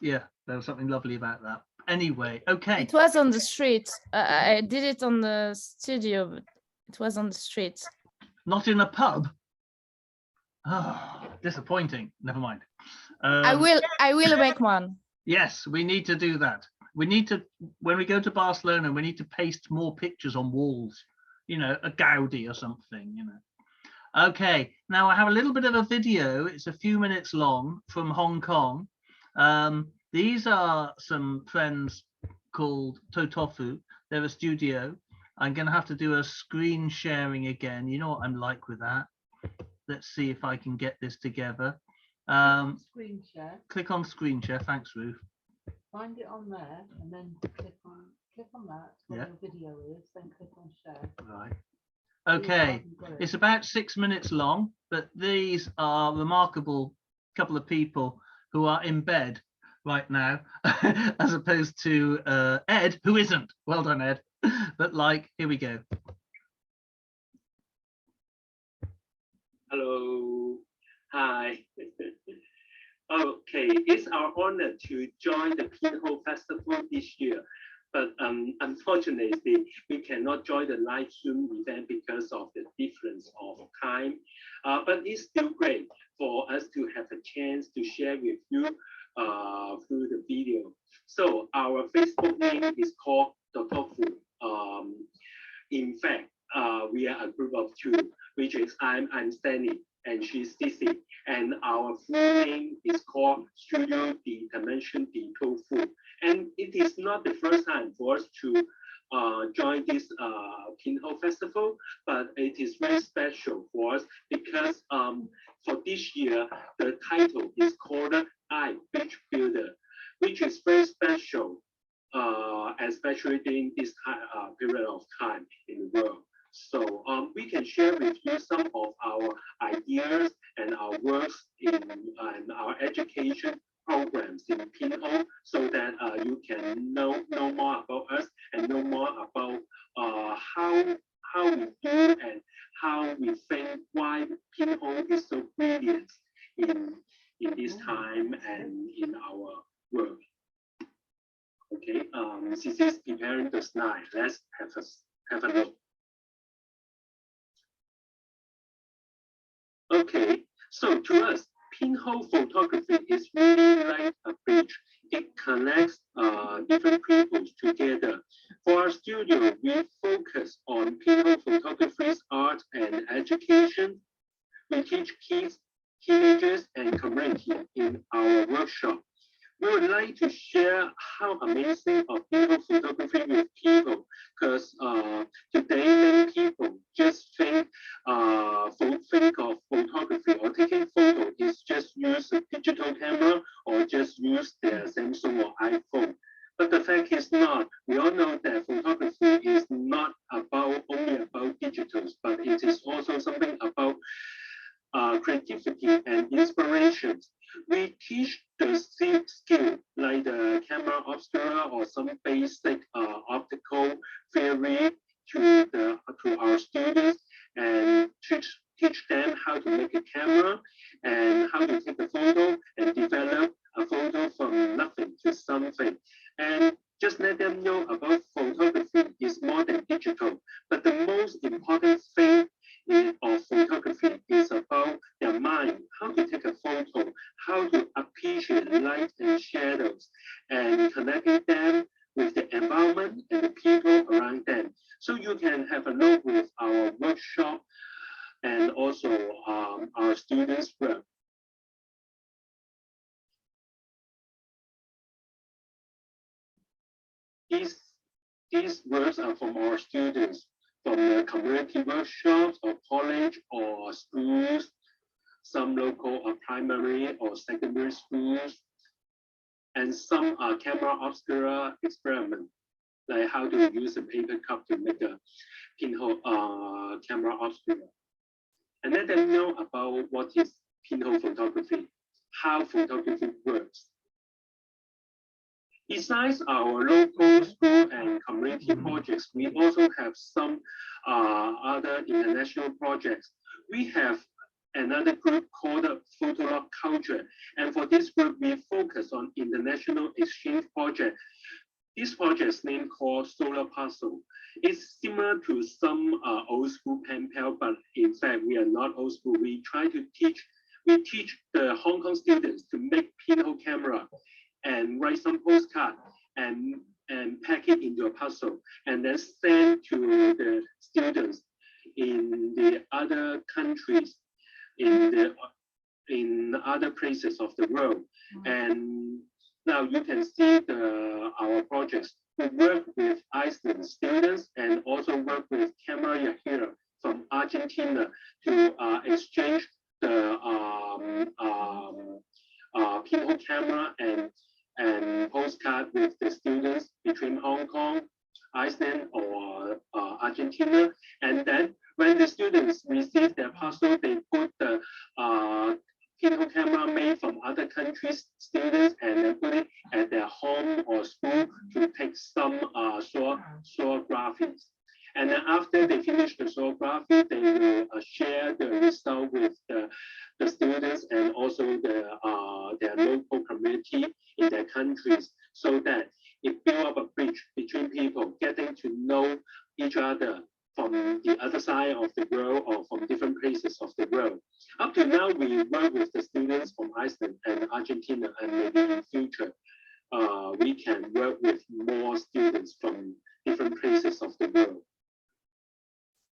yeah, there was something lovely about that. Anyway, okay. It was on the street. I did it on the studio, but it was on the street. Not in a pub. Oh, disappointing. Never mind. I will make one. Yes, we need to do that. We need to, when we go to Barcelona, we need to paste more pictures on walls, you know, a Gaudi or something, you know. Okay, now I have a little bit of a video. It's a few minutes long from Hong Kong. These are some friends called Totofu. They're a studio. I'm going to have to do a screen sharing again. You know what I'm like with that. Let's see if I can get this together. Screen share. Click on screen share. Thanks, Ruth. Find it on there and then click on that where Yeah. the video is, then click on share. Right. Okay. It's about 6 minutes long, but these are remarkable couple of people who are in bed right now, as opposed to Ed, who isn't. Well done, Ed. But like, here we go. Hello. Hi. Okay, it's our honor to join the Pinhole Festival this year, but unfortunately, we cannot join the live Zoom event because of the difference of time. But it's still great for us to have a chance to share with you through the video. So our Facebook name is called Totofu. In fact, we are a group of two, which is I'm Stanley and she's Sissy. And our full name is called Studio D Dimension D Tofu. And it is not the first time for us to join this Pinhole Festival, but it is very special for us because for this year, the title is called I Bridge Builder, which is very special, especially during this period of time in the world. So we can share with you some of our ideas and our works and our education programs in Pinhole, so that you can know more about us and know more about how we do and how we think why Pinhole is so brilliant in this time and in our work. Okay, this is preparing the slide. Let's have a look. Okay, so to us, pinhole photography is really like a bridge. It connects different people together. For our studio, we focus on pinhole photography's art and education. We teach kids, teenagers, and community in our workshop. We would like to share how amazing of pinhole photography with people, because today many people just think of photography or taking photo is just use a digital camera or just use their Samsung or iPhone. But the fact is not. We all know that photography is not only about digitals, but it is also something about creativity and inspirations. We teach the skill like the camera obscura or some basic optical theory to our students, and teach them how to make a camera and how to take a photo and develop a photo from nothing to something. And just let them know about photography is more than digital, but the most important thing of photography is about their mind, how to take a photo, how to appreciate light and shadows, and connecting them with the environment and the people around them. So you can have a look with our workshop and also our students' work. these works are from our students, from the community workshops or college or schools, some local or primary or secondary schools, and some are camera obscura experiment, like how to use a paper cup to make a pinhole camera obscura. And let them know about what is pinhole photography, how photography works. Besides our local school and community projects, we also have some other international projects. We have another group called Photolog Culture. And for this group, we focus on international exchange project. This project is named called Solar Puzzle. It's similar to some old school pen pal, but in fact, we are not old school. We teach the Hong Kong students to make pinhole camera and write some postcard and pack it into a puzzle and then send to the students in the other countries, in other places of the world. And now you can see our projects. We work with Iceland students and also work with Camera Yahira from Argentina to exchange the pinhole camera and postcard with the students between Hong Kong, Iceland, or Argentina. And then when the students receive their puzzle, they put the pinhole camera made from other countries' students and then put it at their home or school to take some soographies. And then after they finish the soography, they will share the result with the students and also their local community in their countries, so that it builds up a bridge between people getting to know each other from the other side of the world or from different places of the world. Up to now, we work with the students from Iceland and Argentina, and maybe in future, we can work with more students from different places of the world.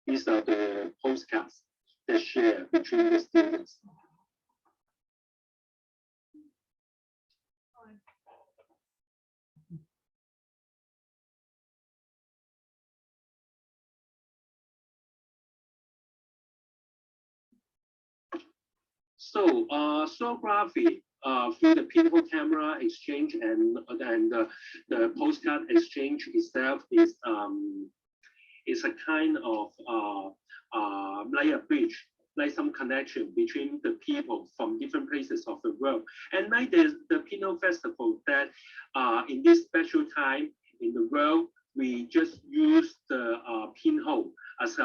These are the postcards that share between the students. So, soography through the pinhole camera exchange and the postcard exchange itself is a kind of like a bridge, like some connection between the people from different places of the world. And like the Pinhole Festival, that in this special time in the world, we just use the pinhole as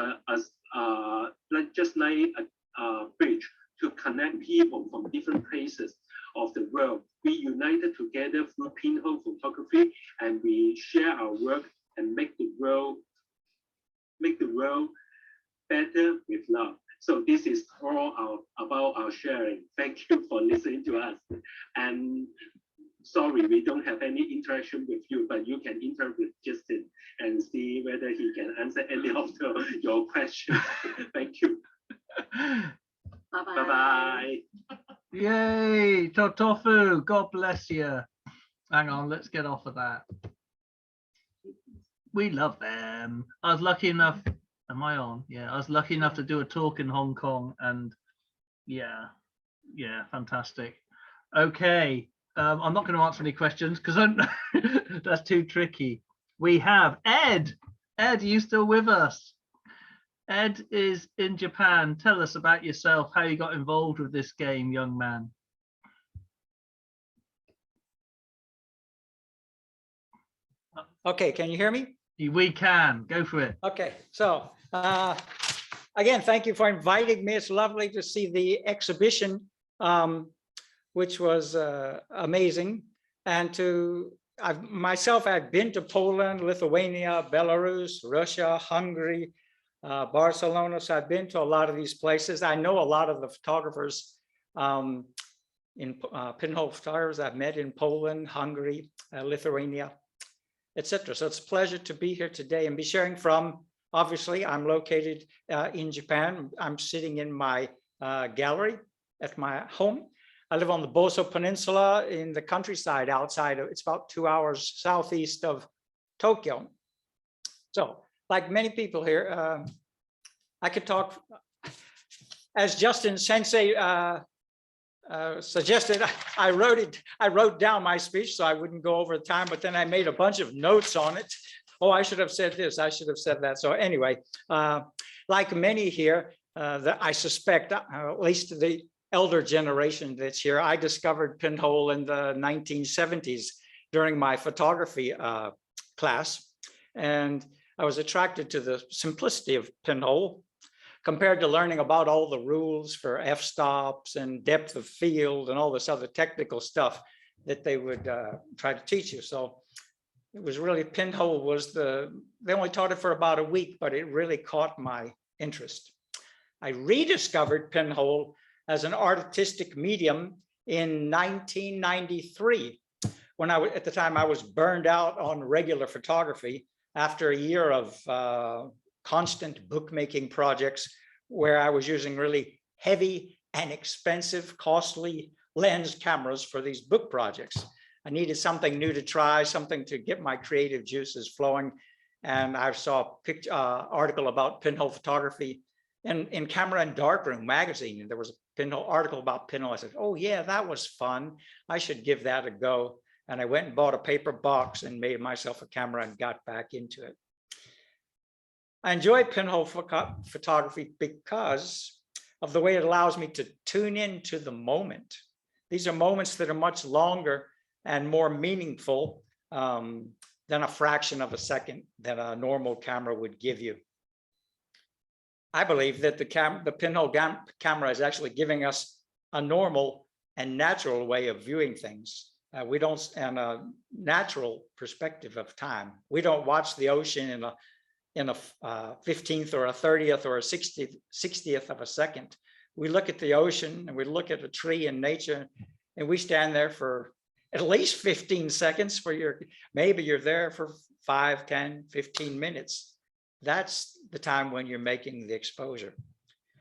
just like a bridge to connect people from different places of the world. We united together through pinhole photography, and we share our work and make the world better with love. So this is all about our sharing. Thank you for listening to us. And sorry, we don't have any interaction with you, but you can interact with Justin and see whether he can answer any of your questions. Thank you. Bye-bye. Bye-bye. Yay, Totofu, God bless you. Hang on, let's get off of that. We love them. I was lucky enough, am I on? Yeah, I was lucky enough to do a talk in Hong Kong, and yeah, fantastic. Okay, I'm not going to answer any questions because that's too tricky. We have Ed. Ed, are you still with us? Ed is in Japan. Tell us about yourself, how you got involved with this game, young man. Okay, can you hear me? We can, go for it. Okay, so again, thank you for inviting me. It's lovely to see the exhibition, which was amazing. And I've been to Poland, Lithuania, Belarus, Russia, Hungary, Barcelona. So I've been to a lot of these places. I know a lot of the photographers in pinhole photographers I've met in Poland, Hungary, Lithuania, etc. So it's a pleasure to be here today and be sharing from, obviously, I'm located in Japan. I'm sitting in my gallery at my home. I live on the Boso Peninsula in the countryside outside of, it's about 2 hours southeast of Tokyo. So like many people here, I could talk, as Justin Sensei suggested, I wrote down my speech so I wouldn't go over time, but then I made a bunch of notes on it. Oh, I should have said this, I should have said that. So anyway, like many here, that I suspect, at least the elder generation that's here, I discovered Pinhole in the 1970s during my photography class. And I was attracted to the simplicity of Pinhole compared to learning about all the rules for f-stops and depth of field and all this other technical stuff that they would try to teach you. So it was really, Pinhole was they only taught it for about a week, but it really caught my interest. I rediscovered Pinhole as an artistic medium in 1993, when at the time I was burned out on regular photography after a year of constant bookmaking projects where I was using really heavy and expensive, costly lens cameras for these book projects. I needed something new to try, something to get my creative juices flowing. And I saw an article about pinhole photography in Camera and Darkroom magazine. And there was a pinhole article about pinhole. I said, oh yeah, that was fun. I should give that a go. And I went and bought a paper box and made myself a camera and got back into it. I enjoy pinhole photography because of the way it allows me to tune into the moment. These are moments that are much longer and more meaningful than a fraction of a second that a normal camera would give you. I believe that the pinhole camera is actually giving us a normal and natural way of viewing things. We don't, and a natural perspective of time. We don't watch the ocean in a 15th or a 30th or a 60th of a second. We look at the ocean and we look at a tree in nature and we stand there for at least 15 seconds maybe you're there for 5, 10, 15 minutes. That's the time when you're making the exposure.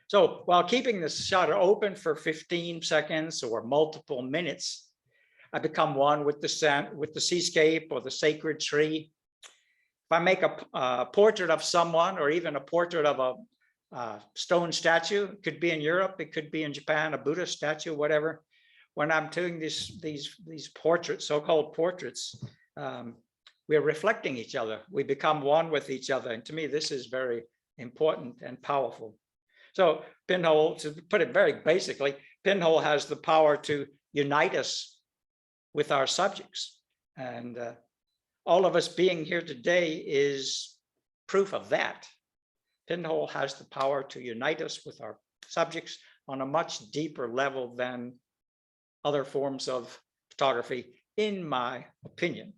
So while keeping the shutter open for 15 seconds or multiple minutes, I become one with the seascape or the sacred tree. If I make a portrait of someone or even a portrait of a stone statue, it could be in Europe, it could be in Japan, a Buddha statue, whatever. When I'm doing these portraits, so-called portraits, we're reflecting each other. We become one with each other. And to me, this is very important and powerful. So pinhole, to put it very basically, pinhole has the power to unite us with our subjects. And all of us being here today is proof of that. Pinhole has the power to unite us with our subjects on a much deeper level than other forms of photography, in my opinion.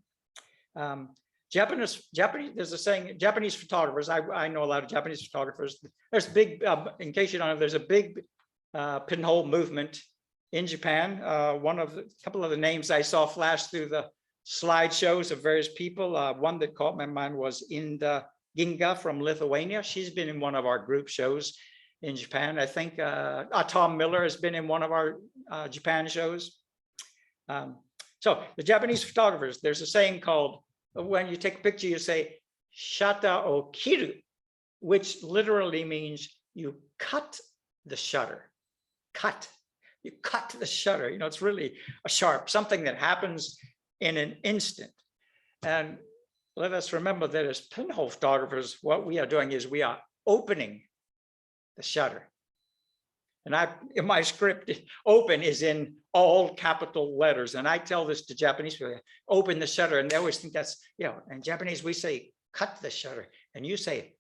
Japanese, there's a saying, Japanese photographers, I know a lot of Japanese photographers. There's big, in case you don't know, there's a big pinhole movement in Japan. A couple of the names I saw flash through the slideshows of various people. One that caught my mind was Inda Ginga from Lithuania. She's been in one of our group shows in Japan. I think Tom Miller has been in one of our Japan shows. So the Japanese photographers, there's a saying called, when you take a picture, you say, shata o kiru, which literally means you cut the shutter. You cut the shutter. You know, it's really a sharp, something that happens in an instant. And let us remember that as pinhole photographers, what we are doing is we are opening the shutter. And in my script, open is in all capital letters. And I tell this to Japanese people, open the shutter. And they always think that's, you know, in Japanese, we say, cut the shutter. And you say,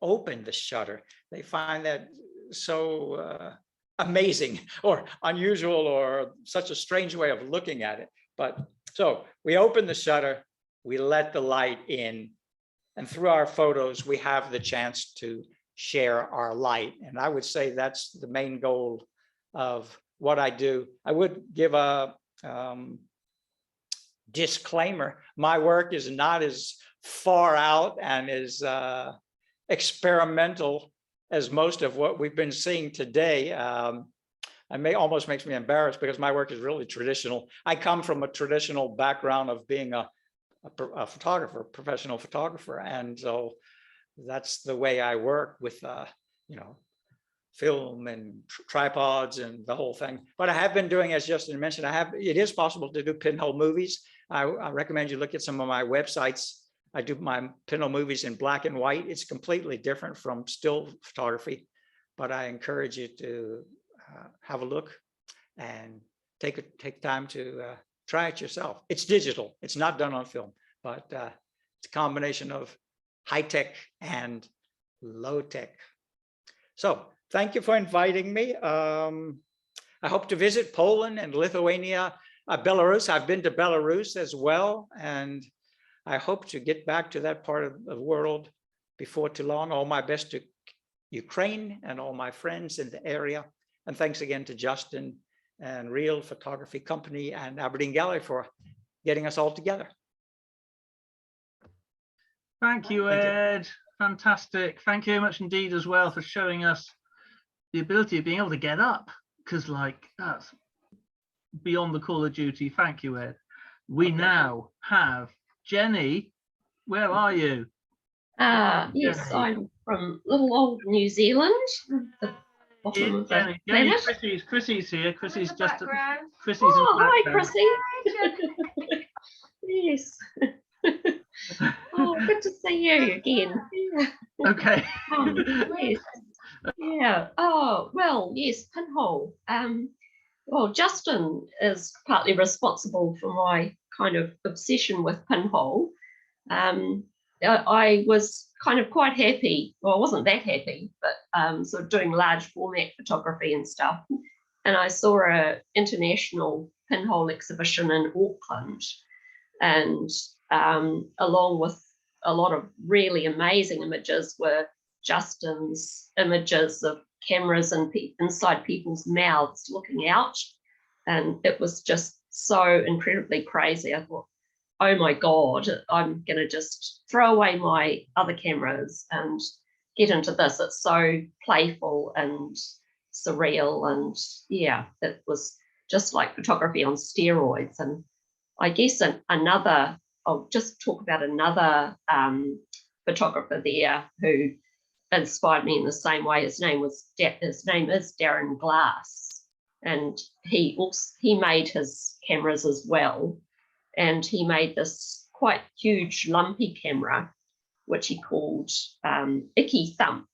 open the shutter. They find that so amazing or unusual or such a strange way of looking at it. But so we open the shutter, we let the light in, and through our photos, we have the chance to share our light. And I would say that's the main goal of what I do. I would give a disclaimer. My work is not as far out and as experimental as most of what we've been seeing today. Almost makes me embarrassed because my work is really traditional. I come from a traditional background of being a photographer, professional photographer. And so that's the way I work with, you know, film and tripods and the whole thing. But I have been doing, as Justin mentioned, it is possible to do pinhole movies. I recommend you look at some of my websites. I do my pinhole movies in black and white. It's completely different from still photography, but I encourage you to have a look and take time to try it yourself. It's digital. It's not done on film, but it's a combination of high tech and low tech. So thank you for inviting me. I hope to visit Poland and Lithuania, Belarus. I've been to Belarus as well, and I hope to get back to that part of the world before too long. All my best to Ukraine and all my friends in the area. And thanks again to Justin and Real Photography Company and Aberdeen Gallery for getting us all together. Thank you, Ed. Fantastic. Thank you very much indeed as well for showing us the ability of being able to get up, because like that's beyond the call of duty. Thank you, Ed. We now have Jenny. Where are you? Yes, I'm from little old New Zealand. The bottom of the planet. Chrissy's here. Chrissy's just Chrissy's oh, hi, Chrissy. Yes. Oh, good to see you again. Okay. Yes. Yeah. Oh, well, yes, pinhole. Well, Justin is partly responsible for my kind of obsession with pinhole. I was kind of quite happy. Well, I wasn't that happy, but sort of doing large format photography and stuff. And I saw an international pinhole exhibition in Auckland, and along with a lot of really amazing images were Justin's images of cameras and inside people's mouths looking out. And it was just so incredibly crazy. I thought, oh my God, I'm going to just throw away my other cameras and get into this. It's so playful and surreal. And yeah, it was just like photography on steroids. And I guess I'll just talk about another photographer there who inspired me in the same way. His name is Darren Glass, and he made his cameras as well. And he made this quite huge lumpy camera, which he called Icky Thump.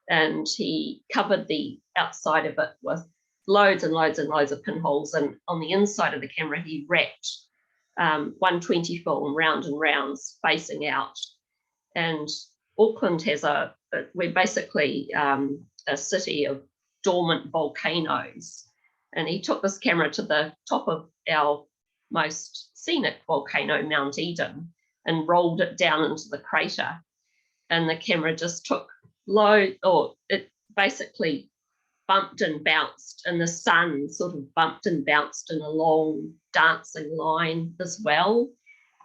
And he covered the outside of it with loads and loads and loads of pinholes. And on the inside of the camera, he wrapped 120 film round and rounds facing out. And Auckland has we're basically a city of dormant volcanoes. And he took this camera to the top of our most scenic volcano, Mount Eden, and rolled it down into the crater. And the camera just took it basically bumped and bounced, and the sun sort of bumped and bounced in a long dancing line as well.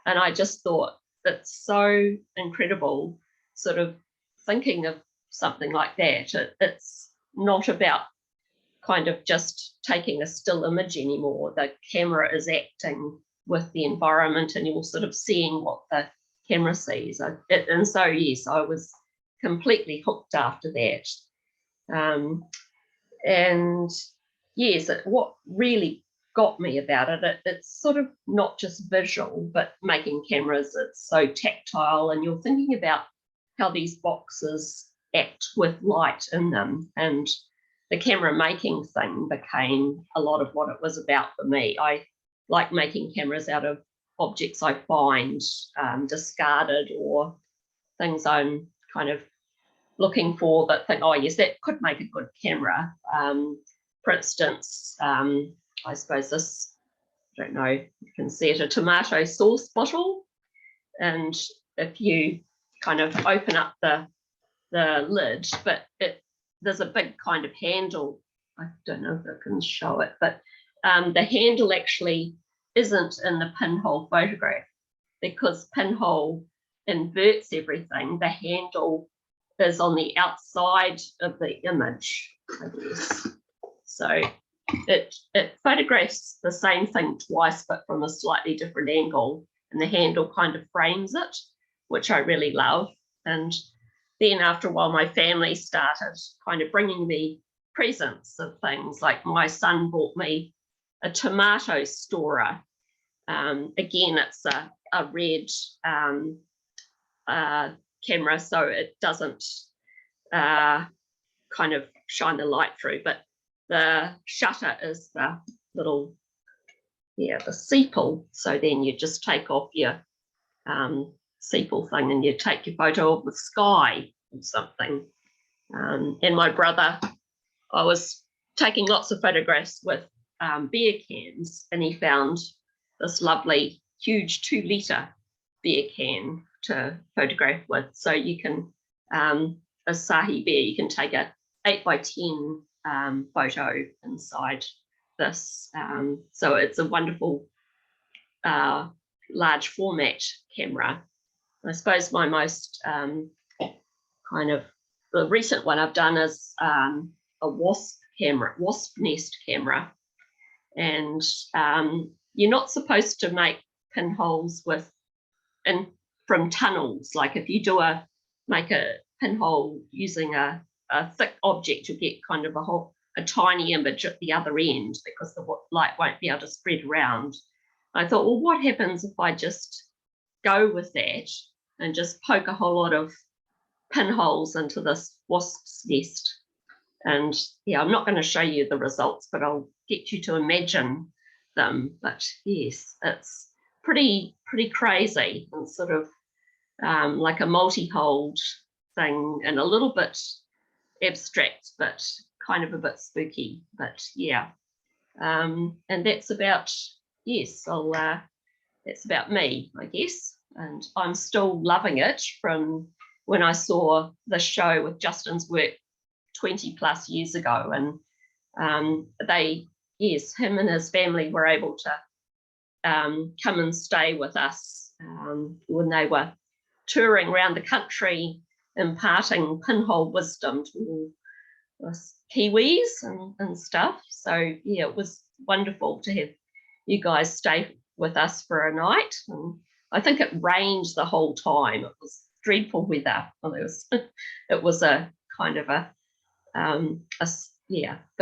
And I just thought it's so incredible, sort of thinking of something like that. It's not about kind of just taking a still image anymore. The camera is acting with the environment, and you're sort of seeing what the camera sees. And so, yes, I was completely hooked after that. And yes, what really got me about it, it's sort of not just visual, but making cameras, it's so tactile, and you're thinking about how these boxes act with light in them. And the camera making thing became a lot of what it was about for me. I like making cameras out of objects I find discarded, or things I'm kind of looking for that think, oh yes, that could make a good camera. For instance, I suppose this, I don't know, you can see it, a tomato sauce bottle. And if you kind of open up the lid, but there's a big kind of handle. I don't know if I can show it, but the handle actually isn't in the pinhole photograph, because pinhole inverts everything. The handle is on the outside of the image, I guess. So it photographs the same thing twice, but from a slightly different angle, and the handle kind of frames it, which I really love. And then after a while, my family started kind of bringing me presents of things. Like my son bought me a tomato storer. Again, it's a red camera, so it doesn't kind of shine the light through, but the shutter is the little, the sepal. So then you just take off your sepal thing and you take your photo of the sky or something. And my brother, I was taking lots of photographs with beer cans, and he found this lovely huge 2-litre beer can to photograph with. So you can, a Sahi beer, you can take a 8x10 photo inside this. So it's a wonderful large format camera. I suppose my most kind of, the recent one I've done is a wasp nest camera. And you're not supposed to make pinholes from tunnels. Like if you make a pinhole using a thick object, you get kind of a tiny image at the other end, because the light won't be able to spread around. I thought, well, what happens if I just go with that and just poke a whole lot of pinholes into this wasp's nest? And yeah, I'm not going to show you the results, but I'll get you to imagine them. But yes, it's pretty crazy, and sort of like a multi-hold thing, and a little bit abstract, but kind of a bit spooky. But yeah, and that's about, yes, that's about me, I guess. And I'm still loving it from when I saw the show with Justin's work 20 plus years ago. And him and his family were able to come and stay with us when they were touring around the country, imparting pinhole wisdom to all us Kiwis and stuff. So yeah, it was wonderful to have you guys stay with us for a night. And I think it rained the whole time. It was dreadful weather. Well, it was a kind of but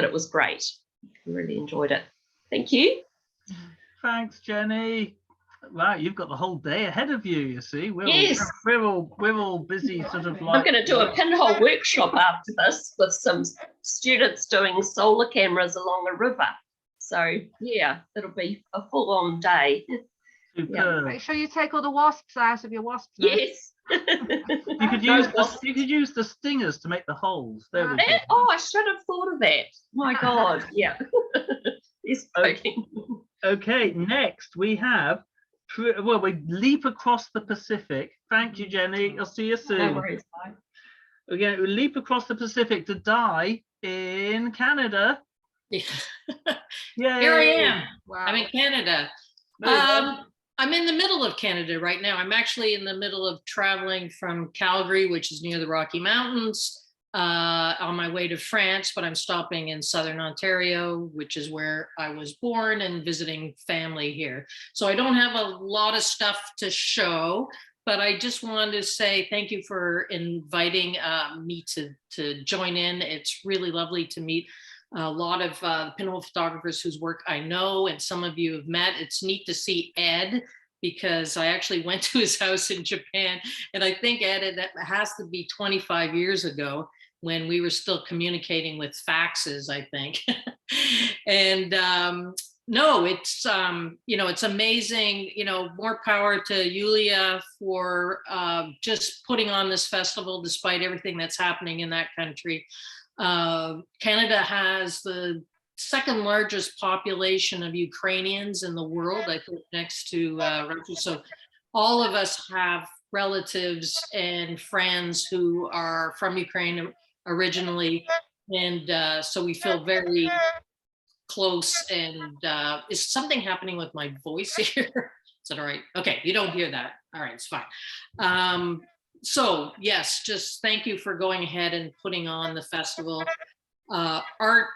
it was great. I really enjoyed it. Thank you. Thanks, Jenny. Wow, you've got the whole day ahead of you, you see. Yes. We're all busy sort of like... I'm going to do a pinhole workshop after this with some students doing solar cameras along a river. So yeah, it'll be a full-on day. Yeah. Make sure you take all the wasps out of your wasp nest. Yes. You could use the stingers to make the holes. There we go. Oh, I should have thought of that. My God, yeah. He's poking. Okay, next we have, well, we leap across the Pacific. Thank you, Jenny. I'll see you soon. No worries. Bye. Okay, we leap across the Pacific to Di in Canada. Yeah. Yay. Here I am. Wow. I'm in Canada. I'm in the middle of Canada right now. I'm actually in the middle of traveling from Calgary, which is near the Rocky Mountains, on my way to France, but I'm stopping in Southern Ontario, which is where I was born, and visiting family here. So I don't have a lot of stuff to show, but I just wanted to say thank you for inviting me to join in. It's really lovely to meet a lot of pinhole photographers whose work I know, and some of you have met. It's neat to see Ed, because I actually went to his house in Japan, and I think Ed, that has to be 25 years ago, when we were still communicating with faxes, I think. And no, it's it's amazing. More power to Julia for just putting on this festival despite everything that's happening in that country. Canada has the second largest population of Ukrainians in the world, I think, next to Russia. So all of us have relatives and friends who are from Ukraine originally, and so we feel very close. And is something happening with my voice here? Is that all right? Okay, you don't hear that. All right, it's fine. So yes, just thank you for going ahead and putting on the festival. Art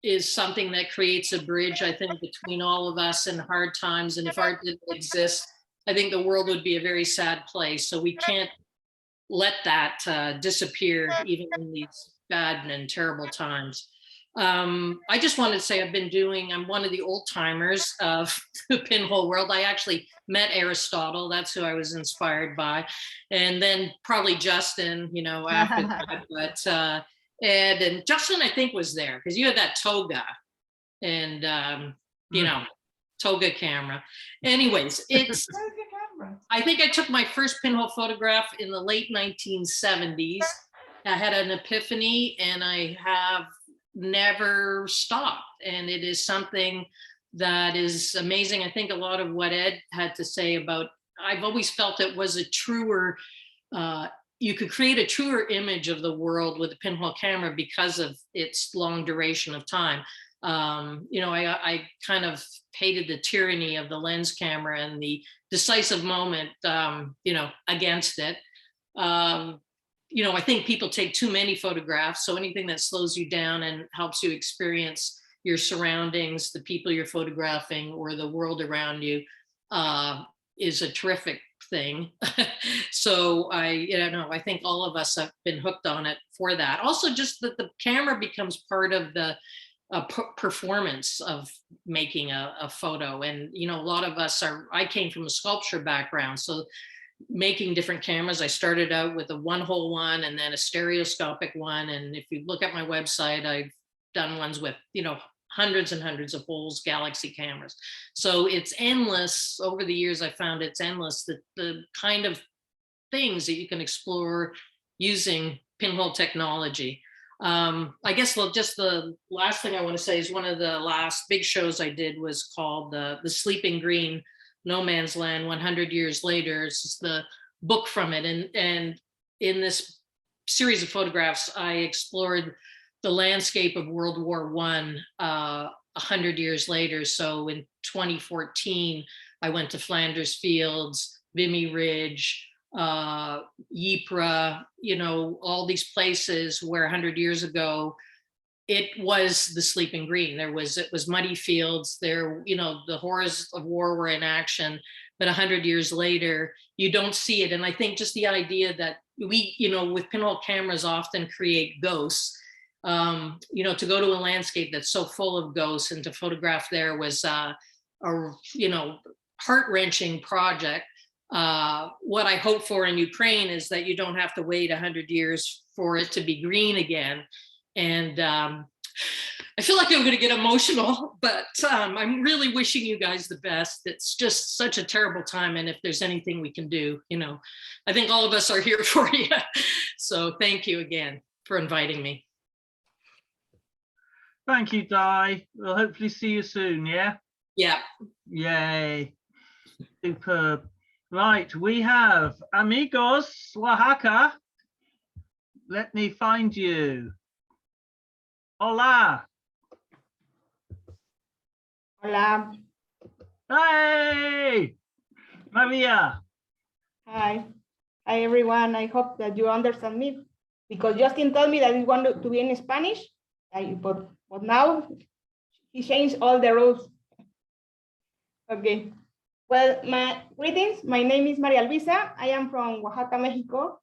is something that creates a bridge, I think, between all of us in hard times. And if art didn't exist, I think the world would be a very sad place. So we can't let that disappear even in these bad and terrible times. I just wanted to say I'm one of the old timers of the pinhole world. I actually met Aristotle. That's who I was inspired by. And then probably Justin, you know, after that, but Ed and Justin, I think, was there because you had that toga and, you know, toga camera. Anyways, I think I took my first pinhole photograph in the late 1970s. I had an epiphany and I have never stopped. And it is something that is amazing. I think a lot of what Ed had to say about, I've always felt it was a truer, you could create a truer image of the world with a pinhole camera because of its long duration of time. You know, I kind of hated the tyranny of the lens camera and the decisive moment, you know, against it. You know, I think people take too many photographs. So anything that slows you down and helps you experience your surroundings, the people you're photographing or the world around you is a terrific thing. So I think all of us have been hooked on it for that. Also just that the camera becomes part of the performance of making a photo. And, you know, a lot of us I came from a sculpture background. So making different cameras, I started out with a one-hole one and then a stereoscopic one. And if you look at my website, I've done ones with, you know, hundreds and hundreds of holes, Galaxy cameras. So it's endless. Over the years, I found it's endless, the kind of things that you can explore using pinhole technology. I guess just the last thing I want to say is one of the last big shows I did was called the Sleeping Green, No Man's Land 100 Years Later. It's just the book from it. And in this series of photographs, I explored the landscape of World War I 100 years later. So in 2014, I went to Flanders Fields, Vimy Ridge, Ypres, you know, all these places where 100 years ago, it was the Sleeping Green. It was muddy fields there, you know, the horrors of war were in action, but 100 years later, you don't see it. And I think just the idea that we, you know, with pinhole cameras often create ghosts, you know, to go to a landscape that's so full of ghosts and to photograph there was a, you know, heart-wrenching project. What I hope for in Ukraine is that you don't have to wait 100 years for it to be green again. And I feel like I'm going to get emotional, but I'm really wishing you guys the best. It's just such a terrible time. And if there's anything we can do, you know, I think all of us are here for you. So thank you again for inviting me. Thank you, Di. We'll hopefully see you soon, yeah? Yeah. Yay. Superb. Right, we have Amigos Oaxaca. Let me find you. Hola. Hola. Hey, Maria. Hi. Hi, everyone. I hope that you understand me because Justin told me that he wanted to be in Spanish, but now he changed all the rules. Okay. Well, my greetings. My name is Maria Luisa. I am from Oaxaca, Mexico.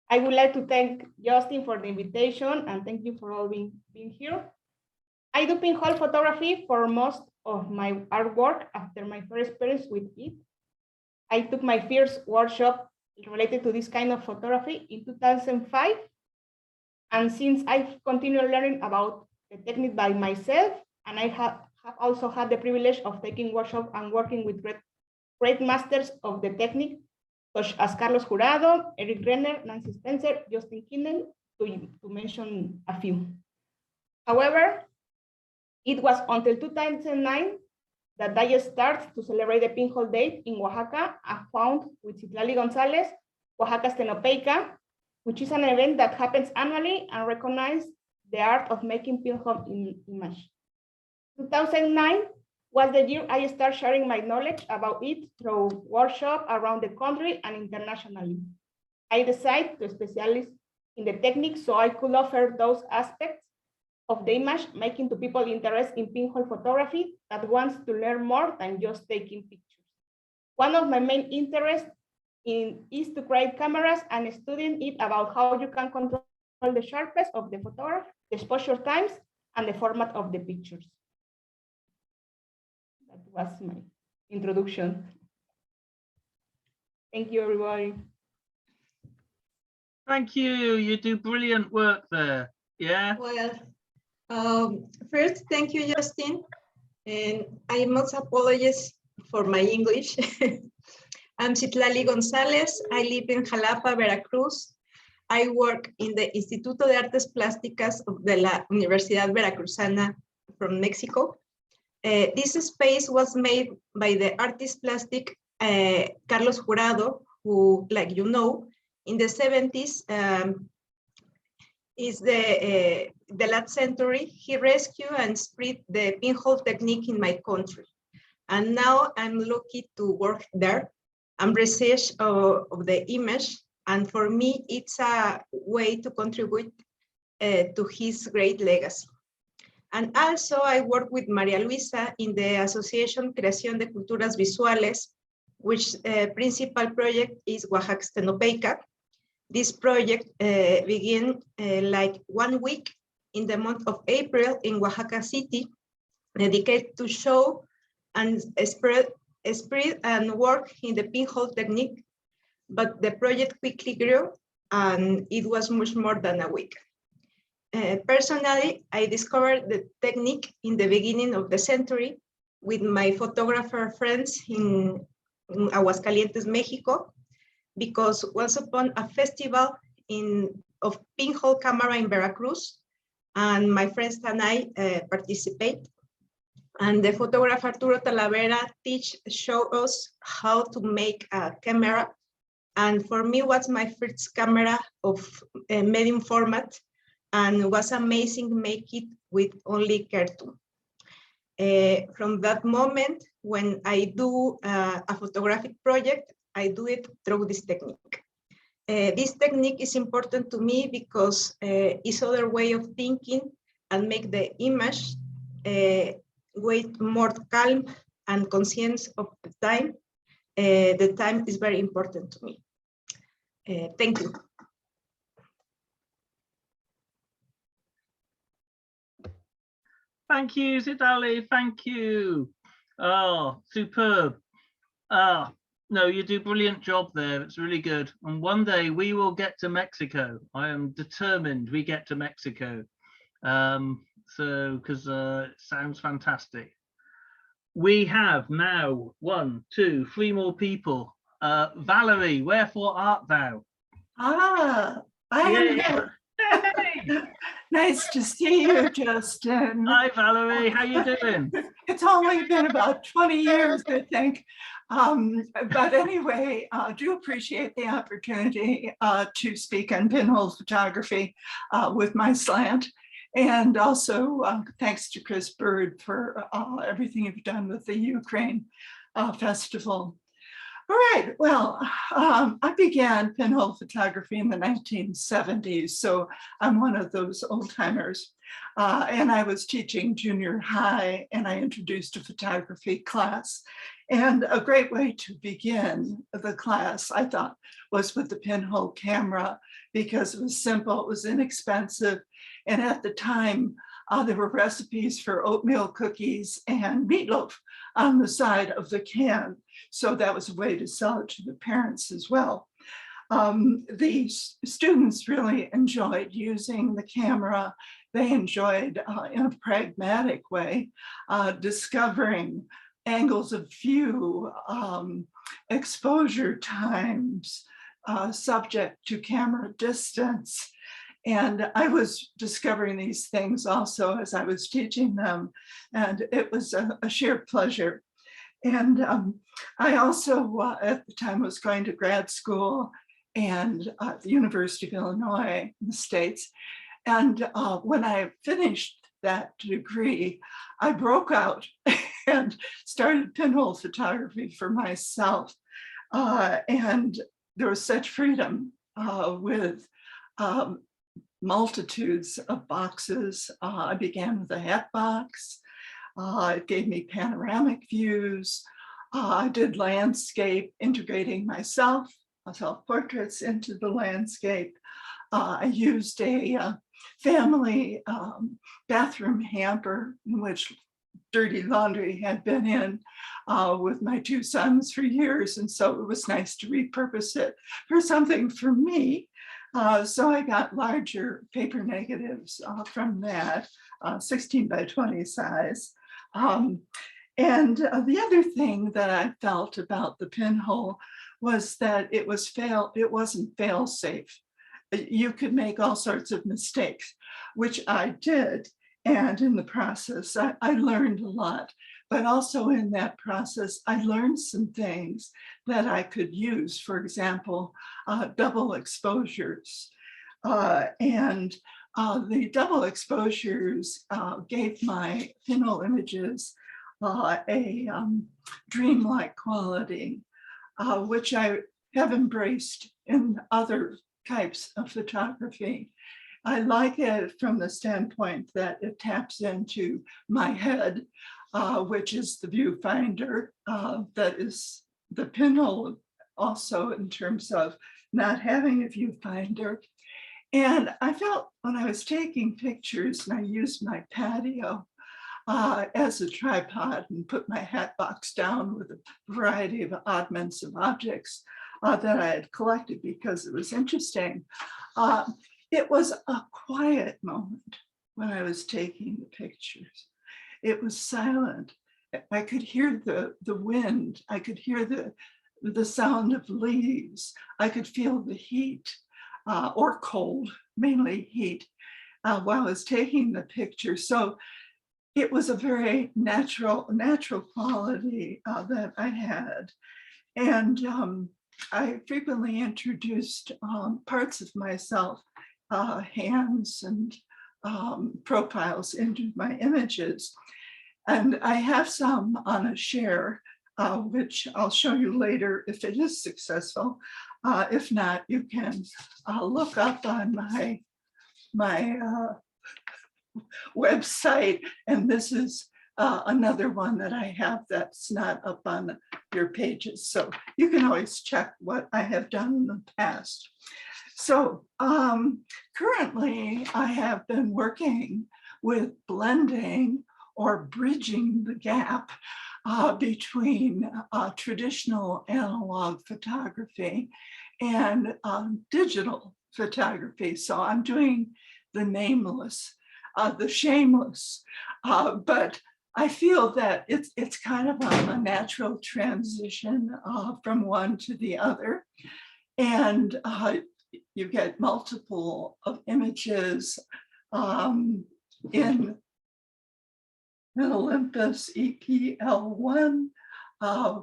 I would like to thank Justin for the invitation and thank you for all being here. I do pinhole photography for most of my artwork after my first experience with it. I took my first workshop related to this kind of photography in 2005. And since I've continued learning about the technique by myself, and I have also had the privilege of taking workshops and working with great masters of the technique, such as Carlos Jurado, Eric Renner, Nancy Spencer, Justin Kindle, to mention a few. However, it was until 2009 that I started to celebrate the Pinhole Day in Oaxaca, I found with Citlali Gonzalez, Oaxaca Stenopeica, which is an event that happens annually and recognizes the art of making pinhole image. 2009 was the year I started sharing my knowledge about it through workshops around the country and internationally. I decided to specialize in the technique so I could offer those aspects of the image making to people interested in pinhole photography that wants to learn more than just taking pictures. One of my main interests is to create cameras and studying it about how you can control the sharpness of the photograph, the exposure times, and the format of the pictures. That was my introduction. Thank you, everybody. Thank you. You do brilliant work there. Yeah. Well, first, thank you, Justin. And I must apologize for my English. I'm Citlali Gonzalez. I live in Jalapa, Veracruz. I work in the Instituto de Artes Plásticas de la Universidad Veracruzana from Mexico. This space was made by the artist plastic Carlos Jurado, who, like you know, in the 70s, is the last century, he rescued and spread the pinhole technique in my country. And now I'm lucky to work there. I'm research of the image. And for me, it's a way to contribute to his great legacy. And also I work with Maria Luisa in the Association Creación de Culturas Visuales, which principal project is Oaxaca Stenopeica. This project began like 1 week in the month of April in Oaxaca City, dedicated to show and spread and work in the pinhole technique. But the project quickly grew and it was much more than a week. Personally, I discovered the technique in the beginning of the century with my photographer friends in Aguascalientes, Mexico, because once upon a festival of pinhole camera in Veracruz, and my friends and I participate. And the photographer Arturo Talavera show us how to make a camera. And for me, was my first camera of medium format, and was amazing to make it with only cartoon. From that moment, when I do a photographic project, I do it through this technique. This technique is important to me because it's other way of thinking and make the image way more calm and conscious of the time. The time is very important to me. Thank you. Thank you, Zidali. Thank you. Oh, superb. No, you do a brilliant job there. It's really good. And one day we will get to Mexico. I am determined we get to Mexico. Because it sounds fantastic. We have now 1, 2, 3 more people. Valerie, wherefore art thou? I am here. Hey. Nice to see you, Justin. Hi, Valerie. How you doing? It's only been about 20 years, I think. But anyway, I do appreciate the opportunity to speak on pinhole photography with my slant. And also thanks to Chris Bird for everything you've done with the Ukraine Festival. All right, well, I began pinhole photography in the 1970s, so I'm one of those old timers. And I was teaching junior high, and I introduced a photography class. And a great way to begin the class, I thought, was with the pinhole camera, because it was simple, it was inexpensive. And at the time, there were recipes for oatmeal cookies and meatloaf on the side of the can. So that was a way to sell it to the parents as well. The students really enjoyed using the camera. They enjoyed, in a pragmatic way, discovering angles of view, exposure times, subject to camera distance. And I was discovering these things also as I was teaching them, and it was a sheer pleasure. And I also, at the time, was going to grad school and at the University of Illinois in the States. And when I finished that degree, I broke out and started pinhole photography for myself. And there was such freedom with multitudes of boxes. I began with a hat box. It gave me panoramic views. I did landscape, integrating myself self-portraits into the landscape. I used a family bathroom hamper in which dirty laundry had been in with my two sons for years. And so it was nice to repurpose it for something for me. So I got larger paper negatives from that, 16 by 20 size. And the other thing that I felt about the pinhole was that it wasn't fail safe. You could make all sorts of mistakes, which I did. And in the process, I learned a lot. But also in that process, I learned some things that I could use. For example, double exposures. And the double exposures gave my pinhole images a dreamlike quality, which I have embraced in other types of photography. I like it from the standpoint that it taps into my head, which is the viewfinder, that is the pinhole also in terms of not having a viewfinder. And I felt when I was taking pictures and I used my patio as a tripod and put my hat box down with a variety of oddments of objects that I had collected because it was interesting. It was a quiet moment when I was taking the pictures. It was silent. I could hear the wind. I could hear the sound of leaves. I could feel the heat or cold, mainly heat, while I was taking the picture. So it was a very natural quality that I had. And I frequently introduced parts of myself, hands and profiles into my images. And I have some on a share, which I'll show you later if it is successful. If not, you can look up on my website. And this is another one that I have that's not up on your pages. So you can always check what I have done in the past. So currently I have been working with blending or bridging the gap between traditional analog photography and digital photography. So I'm doing the nameless, the shameless, but I feel that it's kind of a natural transition from one to the other. And you get multiple of images in an Olympus EPL1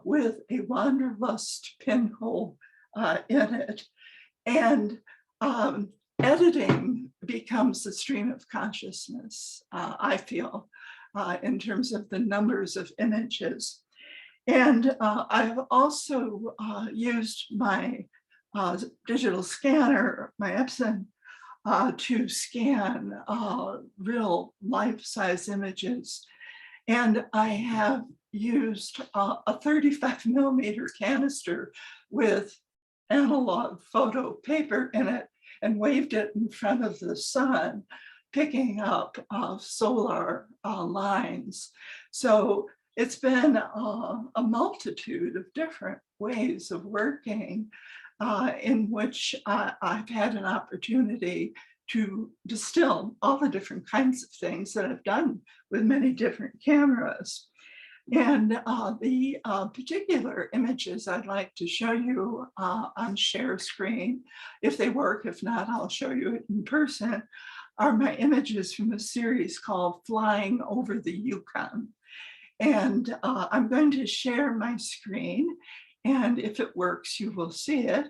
with a Wanderlust pinhole in it. And editing becomes a stream of consciousness, I feel, in terms of the numbers of images. And I've also used my digital scanner, my Epson, to scan real life-size images. And I have used a 35 millimeter canister with analog photo paper in it and waved it in front of the sun, picking up solar lines. So it's been a multitude of different ways of working in which I've had an opportunity to distill all the different kinds of things that I've done with many different cameras. And the particular images I'd like to show you on share screen, if they work, if not, I'll show you it in person, are my images from a series called Flying Over the Yukon. And I'm going to share my screen, and if it works, you will see it.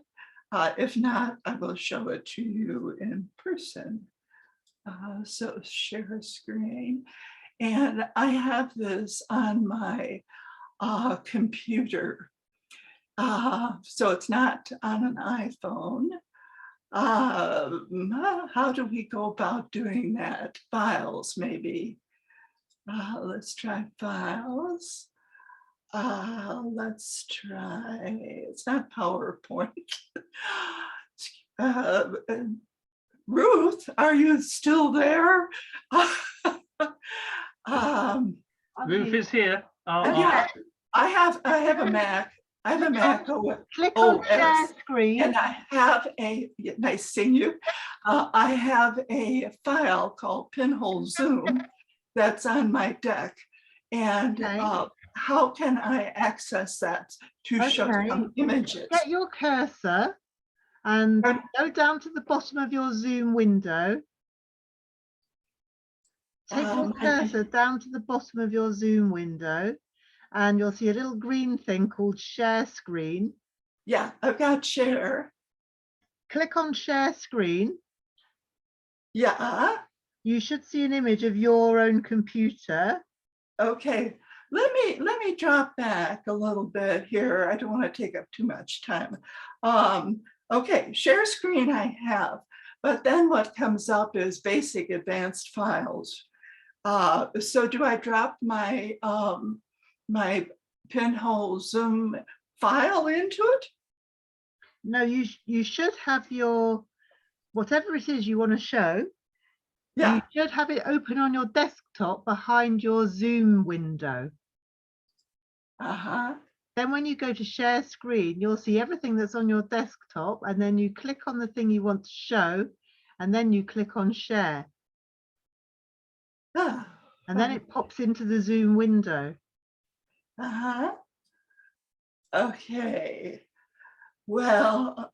If not, I will show it to you in person. So share a screen. And I have this on my computer. So it's not on an iPhone. How do we go about doing that? Files, maybe. Let's try files. Let's try. It's not PowerPoint. Ruth, are you still there? Ruth is here. Yeah, I have a Mac. I have a Mac. Click on share OS, screen. and I have nice seeing you. I have a file called Pinhole Zoom that's on my deck. And how can I access that to show some images? Get your cursor and go down to the bottom of your Zoom window. Take your cursor down to the bottom of your Zoom window, and you'll see a little green thing called share screen. Yeah, I've got share. Click on share screen. Yeah. You should see an image of your own computer. Okay, let me drop back a little bit here. I don't want to take up too much time. Okay, share screen I have, but then what comes up is basic advanced files. So do I drop my my Pinhole Zoom file into it? No, you should have your, whatever it is you want to show. Yeah. You should have it open on your desktop behind your Zoom window. Then when you go to share screen, you'll see everything that's on your desktop, and then you click on the thing you want to show, and then you click on share. And then it pops into the Zoom window. Okay. Well,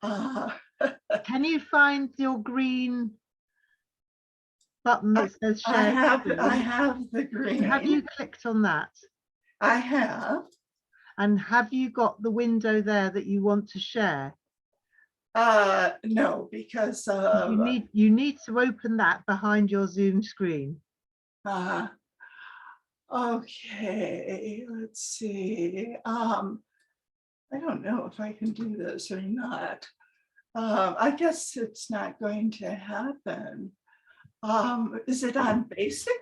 can you find your green button that says share? I have the green. Have you clicked on that? I have. And have you got the window there that you want to share? No, because you need to open that behind your Zoom screen. Okay, let's see. I don't know if I can do this or not. I guess it's not going to happen. Is it on basic?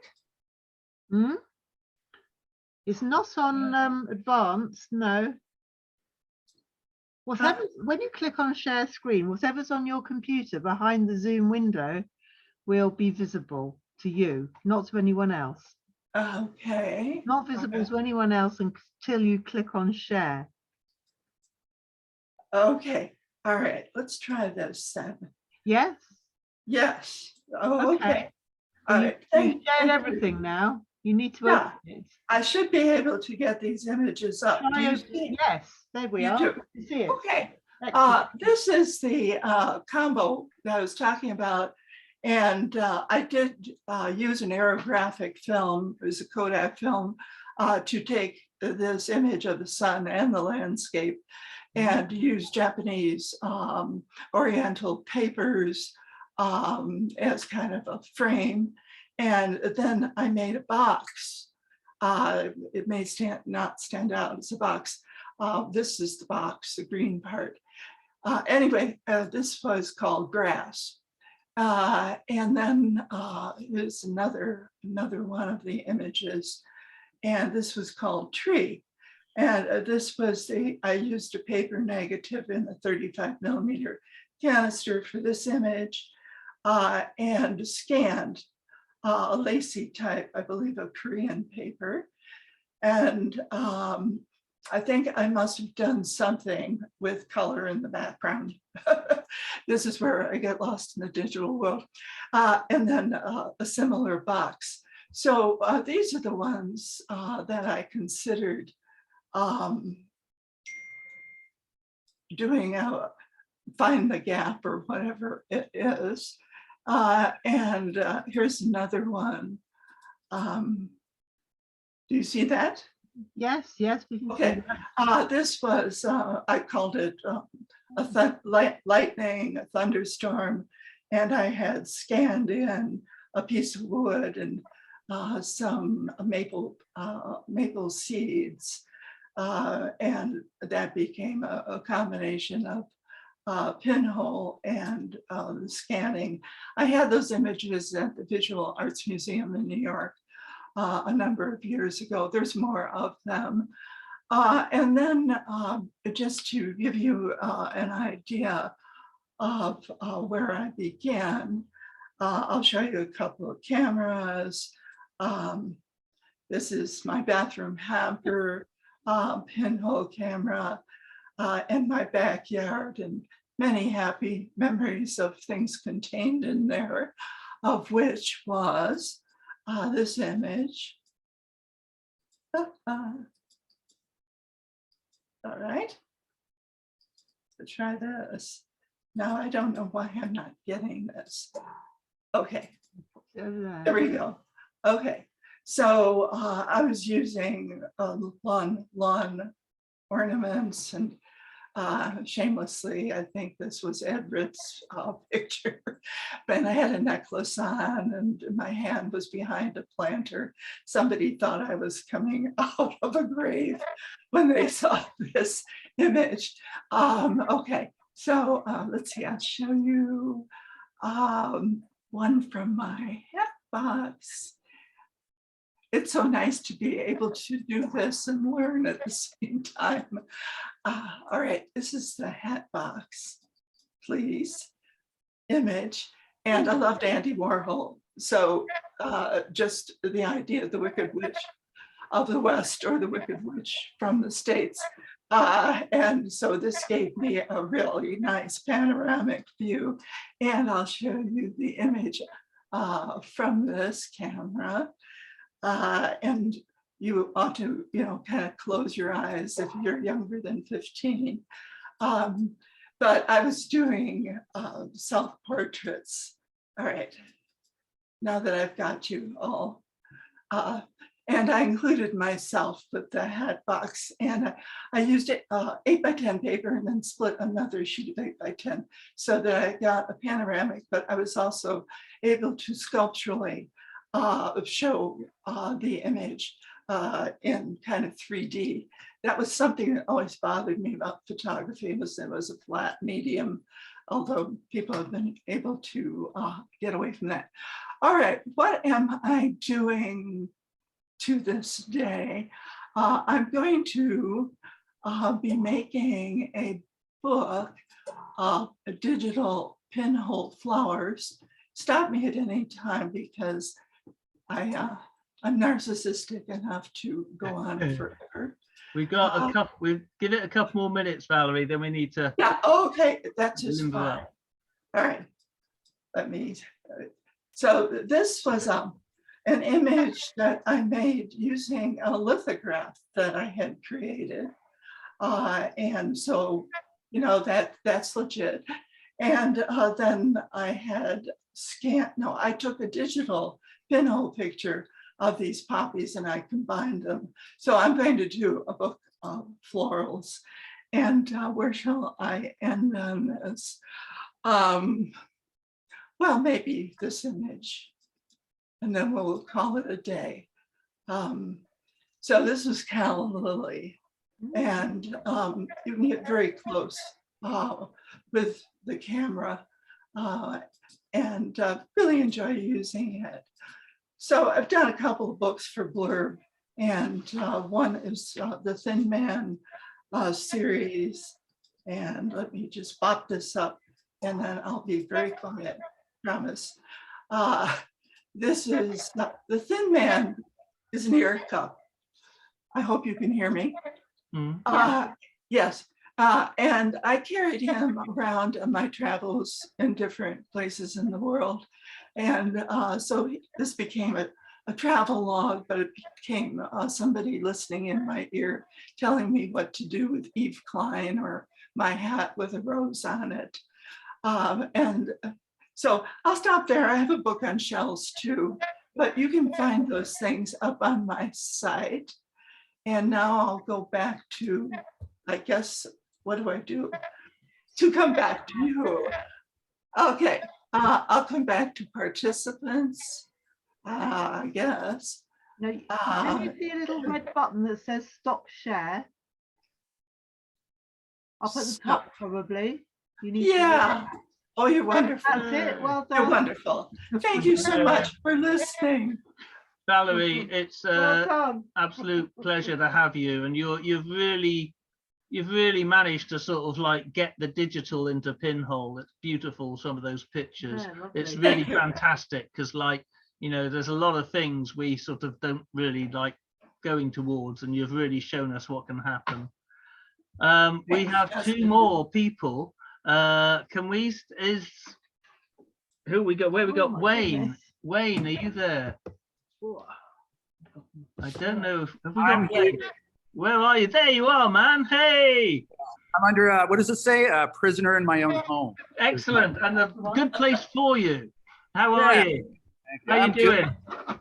It's not on advanced, no. Whatever, when you click on share screen, whatever's on your computer behind the Zoom window will be visible to you, not to anyone else. Okay. Not visible to anyone else until you click on share. Okay. All right. Let's try this then. Yes? Yes. Oh, okay. All right. You've shared everything now. You need to open it. I should be able to get these images up. Do you see? Yes, there we are. Do. You see it. Okay. This is the combo that I was talking about. And I did use an aerographic film, it was a Kodak film, to take this image of the sun and the landscape, and use Japanese oriental papers as kind of a frame. And then I made a box. It may not stand out as a box. This is the box, the green part. Anyway, this was called Grass. And then here's another one of the images, and this was called Tree. And this was I used a paper negative in the 35mm canister for this image, and scanned a lacy type, I believe a Korean paper. And I think I must have done something with color in the background. This is where I get lost in the digital world. And then a similar box. So these are the ones that I considered doing find the gap or whatever it is. And here's another one. Do you see that? Yes, yes, we can. Okay, this was, I called it a lightning, a thunderstorm, and I had scanned in a piece of wood and some maple seeds, and that became a combination of pinhole and scanning. I had those images at the Visual Arts Museum in New York a number of years ago. There's more of them. And then just to give you an idea of where I began, I'll show you a couple of cameras. This is my bathroom hamper, pinhole camera, and my backyard, and many happy memories of things contained in there, of which was this image. All right, let's try this. Now I don't know why I'm not getting this. Okay, there we go. Okay, so I was using lawn ornaments, and shamelessly, I think this was Edred's picture, but I had a necklace on and my hand was behind a planter. Somebody thought I was coming out of a grave when they saw this image. Okay, so let's see, I'll show you one from my hat box. It's so nice to be able to do this and learn at the same time. All right, this is the hat box, please, image. And I loved Andy Warhol. So just the idea of the Wicked Witch of the West, or the Wicked Witch from the States. And so this gave me a really nice panoramic view. And I'll show you the image from this camera. And you ought to, kind of close your eyes if you're younger than 15. But I was doing self-portraits. All right, now that I've got you all. And I included myself with the hat box, and I used it 8x10 paper and then split another sheet of 8x10 so that I got a panoramic, but I was also able to sculpturally show the image in kind of 3D. That was something that always bothered me about photography, was it was a flat medium, although people have been able to get away from that. All right, what am I doing to this day? I'm going to be making a book of digital pinhole flowers. Stop me at any time because I'm narcissistic enough to go on forever. We've got a couple. We've give it a couple more minutes, Valerie. Then we need to. Yeah. Okay. That's just limber fine. up. All right. Let me. So this was an image that I made using a lithograph that I had created, and so that's legit. And then I had I took a digital pinhole picture of these poppies and I combined them. So I'm going to do a book of florals. And where shall I end on this? Well, maybe this image, and then we'll call it a day. So this was Cal Lily, and you can get very close with the camera and really enjoy using it. So I've done a couple of books for Blurb, and one is the Thin Man series. And let me just pop this up and then I'll be very quiet, promise. This is, the Thin Man is an ear cup. I hope you can hear me. Yes, and I carried him around on my travels in different places in the world. And so this became a travel log, but it became somebody listening in my ear, telling me what to do with Eve Klein or my hat with a rose on it. And so I'll stop there. I have a book on shells too, but you can find those things up on my site. And now I'll go back to, I guess, what do I do? To come back to you. Okay, I'll come back to participants, I guess. Now, can you see a little red button that says stop share? Up at the top, probably. You need to oh, you're wonderful. That's it. Well done. You're wonderful. Thank you so much for listening. Valerie, it's Welcome. absolute pleasure to have you, and you've really managed to sort of like get the digital into Pinhole. It's beautiful, some of those pictures. Yeah, It's lovely. really fantastic because, like, you know, there's a lot of things we sort of don't really like going towards, and you've really shown us what can happen. We have two more people. Can we? Who we got? Where we got? my Wayne. goodness. Wayne, are you there? I don't know. Have we I'm got here. Where are you? There you are, man. Hey. I'm under, what does it say? A prisoner in my own home. Excellent. And a good place for you. How are Yeah. you? How you I'm doing? good.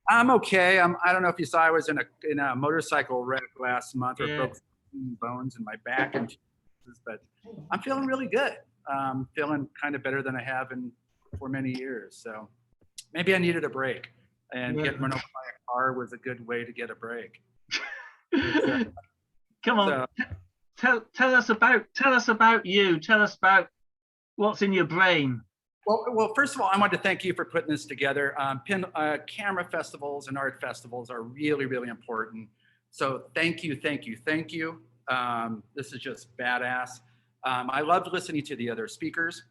I'm okay. I don't know if you saw, I was in a motorcycle wreck last month, or Yeah. broke bones in my back and but I'm feeling really good. Feeling kind of better than I have for many years. So maybe I needed a break, and Yeah. getting run over by a car was a good way to get a break. Come on. Tell us about you. Tell us about what's in your brain. Well, first of all, I want to thank you for putting this together. Camera festivals and art festivals are really, really important. So thank you. This is just badass. I loved listening to the other speakers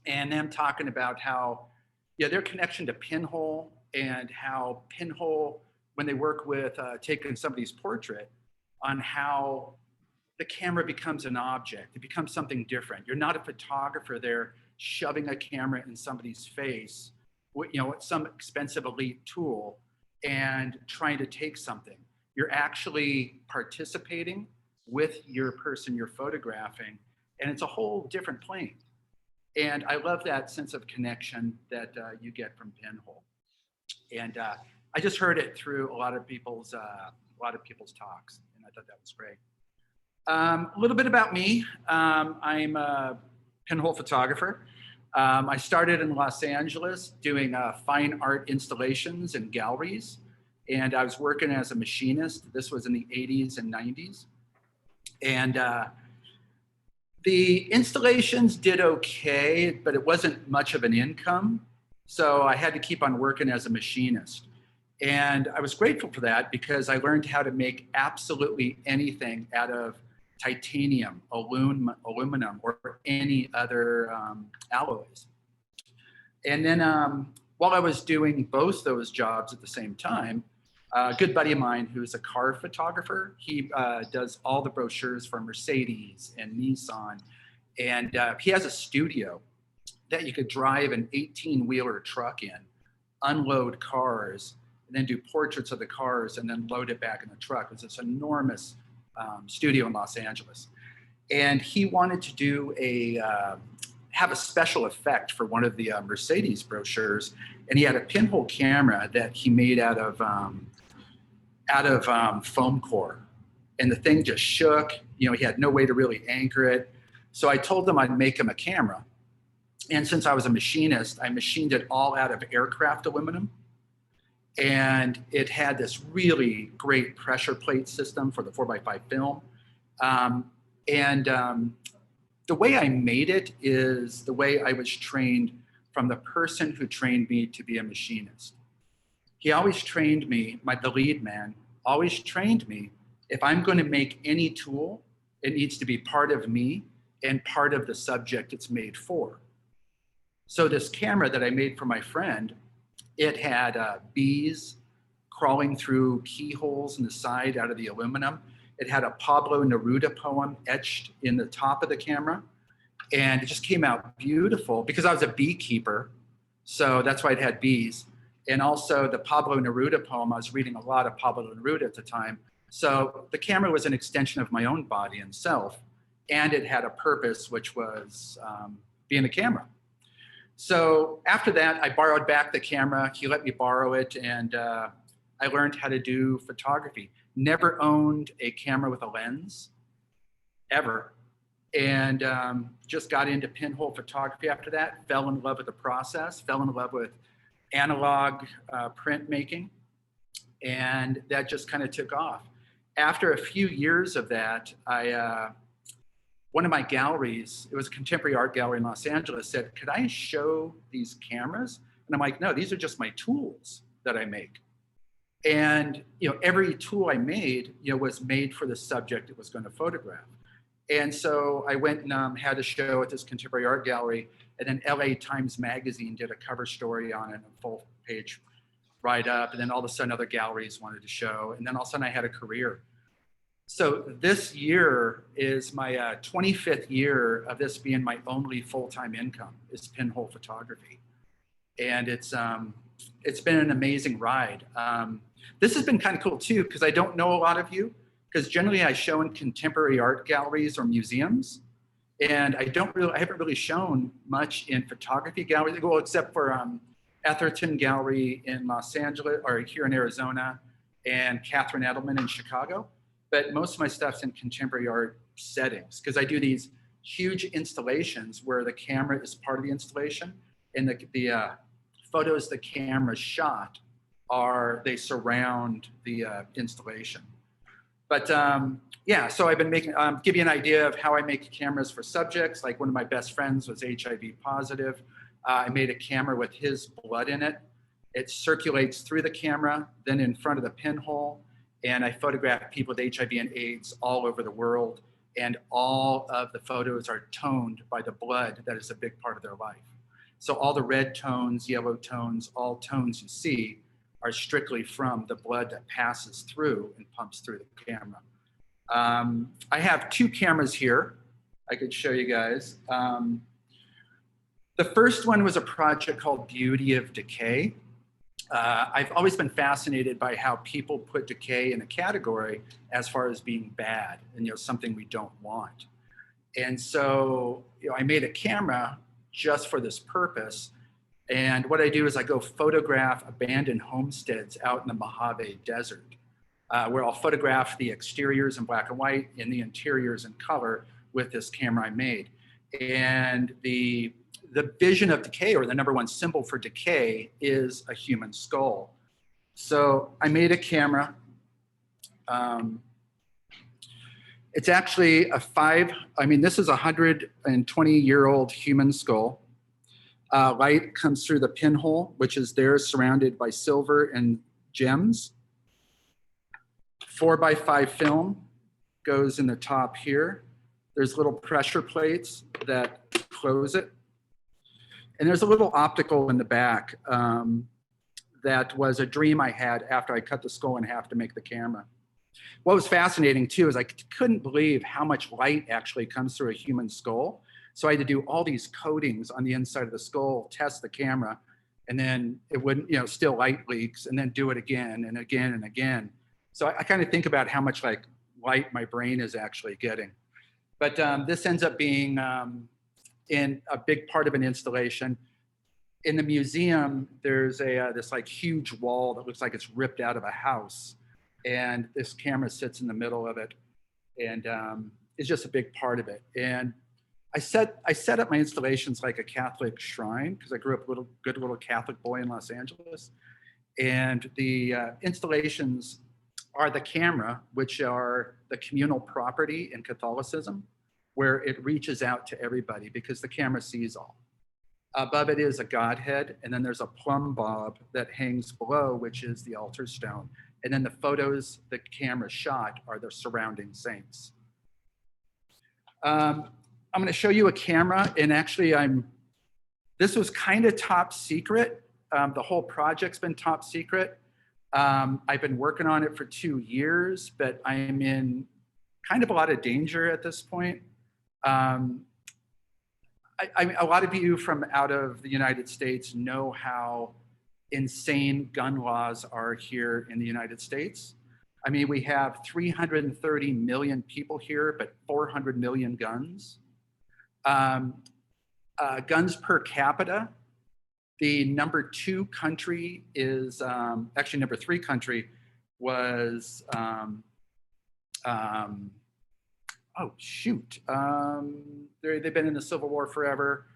and them talking about how, their connection to Pinhole, and how Pinhole, when they work with taking somebody's portrait, on how the camera becomes an object. It becomes something different. You're not a photographer there shoving a camera in somebody's face with, some expensive elite tool and trying to take something. You're actually participating with your person you're photographing, and it's a whole different plane. And I love that sense of connection that you get from Pinhole. And I just heard it through a lot of people's talks, and I thought that was great. A little bit about me. I'm a Pinhole photographer. I started in Los Angeles doing fine art installations and galleries, and I was working as a machinist. This was in the 80s and 90s. And the installations did okay, but it wasn't much of an income. So I had to keep on working as a machinist. And I was grateful for that, because I learned how to make absolutely anything out of titanium, aluminum, or any other alloys. And then while I was doing both those jobs at the same time, a good buddy of mine who's a car photographer, he does all the brochures for Mercedes and Nissan. And he has a studio that you could drive an 18-wheeler truck in, unload cars, and then do portraits of the cars, and then load it back in the truck. It's this enormous studio in Los Angeles. And he wanted to do have a special effect for one of the Mercedes brochures. And he had a Pinhole camera that he made out of foam core. And the thing just shook. He had no way to really anchor it. So I told him I'd make him a camera. And since I was a machinist, I machined it all out of aircraft aluminum. And it had this really great pressure plate system for the 4x5 film. The way I made it is the way I was trained from the person who trained me to be a machinist. He always trained me, the lead man, always trained me, if I'm going to make any tool, it needs to be part of me and part of the subject it's made for. So this camera that I made for my friend, it had bees crawling through keyholes in the side out of the aluminum. It had a Pablo Neruda poem etched in the top of the camera. And it just came out beautiful because I was a beekeeper. So that's why it had bees. And also the Pablo Neruda poem, I was reading a lot of Pablo Neruda at the time. So the camera was an extension of my own body and self. And it had a purpose, which was being a camera. So after that, I borrowed back the camera. He let me borrow it, and I learned how to do photography. Never owned a camera with a lens, ever. And just got into Pinhole photography after that, fell in love with the process, fell in love with analog printmaking, and that just kind of took off. After a few years of that, one of my galleries, it was a contemporary art gallery in Los Angeles, said, could I show these cameras? And I'm like, no, these are just my tools that I make. And, every tool I made, was made for the subject it was going to photograph. And so I went and had a show at this contemporary art gallery, and then LA Times Magazine did a cover story on it, a full page write-up, and then all of a sudden other galleries wanted to show, and then all of a sudden I had a career. So this year is my 25th year of this being my only full-time income, is pinhole photography. And it's been an amazing ride. This has been kind of cool too, because I don't know a lot of you, because generally I show in contemporary art galleries or museums, and I haven't really shown much in photography galleries, well, except for Etherton Gallery in Los Angeles, or here in Arizona, and Catherine Edelman in Chicago. But most of my stuff's in contemporary art settings, because I do these huge installations where the camera is part of the installation, and the photos the camera shot they surround the installation. But yeah, so I've been making, give you an idea of how I make cameras for subjects. Like one of my best friends was HIV positive. I made a camera with his blood in it. It circulates through the camera, then in front of the pinhole. And I photograph people with HIV and AIDS all over the world. And all of the photos are toned by the blood that is a big part of their life. So all the red tones, yellow tones, all tones you see are strictly from the blood that passes through and pumps through the camera. I have two cameras here I could show you guys. The first one was a project called Beauty of Decay. I've always been fascinated by how people put decay in a category as far as being bad and something we don't want. And so I made a camera just for this purpose. And what I do is I go photograph abandoned homesteads out in the Mojave Desert, where I'll photograph the exteriors in black and white and the interiors in color with this camera I made. And the vision of decay, or the number one symbol for decay, is a human skull. So I made a camera. It's actually this is a 120-year-old human skull. Light comes through the pinhole, which is there surrounded by silver and gems. 4x5 film goes in the top here. There's little pressure plates that close it. And there's a little optical in the back that was a dream I had after I cut the skull in half to make the camera. What was fascinating too is I couldn't believe how much light actually comes through a human skull. So I had to do all these coatings on the inside of the skull, test the camera, and then it wouldn't, still light leaks, and then do it again and again and again. So I kind of think about how much light my brain is actually getting. But this ends up being in a big part of an installation. In the museum, there's this huge wall that looks like it's ripped out of a house. And this camera sits in the middle of it, and it's just a big part of it. And I set up my installations like a Catholic shrine, because I grew up a good little Catholic boy in Los Angeles. And the installations are the camera, which are the communal property in Catholicism, where it reaches out to everybody because the camera sees all. Above it is a Godhead, and then there's a plumb bob that hangs below, which is the altar stone. And then the photos the camera shot are the surrounding saints. I'm going to show you a camera, and actually this was kind of top secret. The whole project's been top secret. I've been working on it for 2 years, but I'm in kind of a lot of danger at this point. A lot of you from out of the United States know how insane gun laws are here in the United States. I mean, we have 330 million people here, but 400 million guns. Guns per capita, the number 2 country is, actually number 3 country was, oh shoot, they've been in the Civil War forever.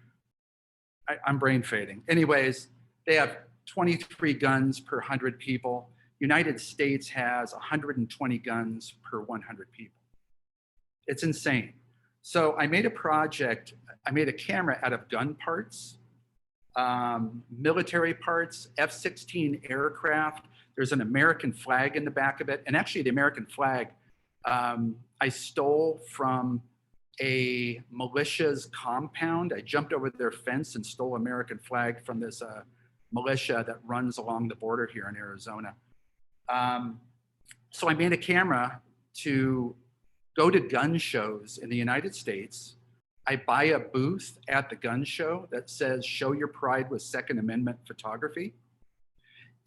I'm brain fading. Anyways, they have 23 guns per 100 people. United States has 120 guns per 100 people. It's insane. So I made a project, I made a camera out of gun parts, military parts, F-16 aircraft. There's an American flag in the back of it. And actually the American flag, I stole from a militia's compound. I jumped over their fence and stole American flag from this militia that runs along the border here in Arizona. So I made a camera to go to gun shows in the United States. I buy a booth at the gun show that says, "Show your pride with Second Amendment photography."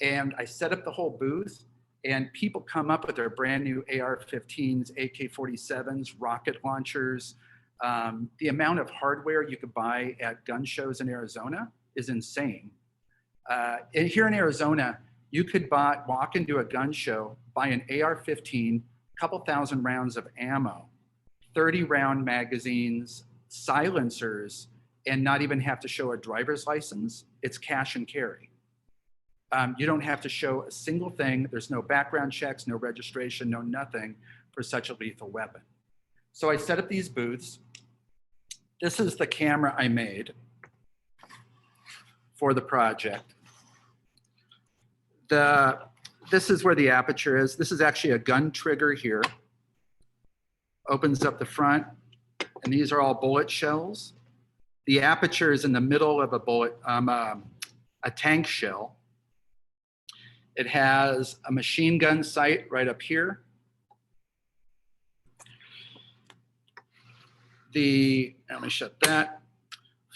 And I set up the whole booth, and people come up with their brand new AR-15s, AK-47s, rocket launchers. The amount of hardware you could buy at gun shows in Arizona is insane. And here in Arizona, you could walk into a gun show, buy an AR-15, couple thousand rounds of ammo, 30-round magazines, silencers, and not even have to show a driver's license. It's cash and carry. You don't have to show a single thing. There's no background checks, no registration, no nothing for such a lethal weapon. So I set up these booths. This is the camera I made for the project. This is where the aperture is. This is actually a gun trigger here. Opens up the front, and these are all bullet shells. The aperture is in the middle of a bullet, a tank shell. It has a machine gun sight right up here. Let me shut that.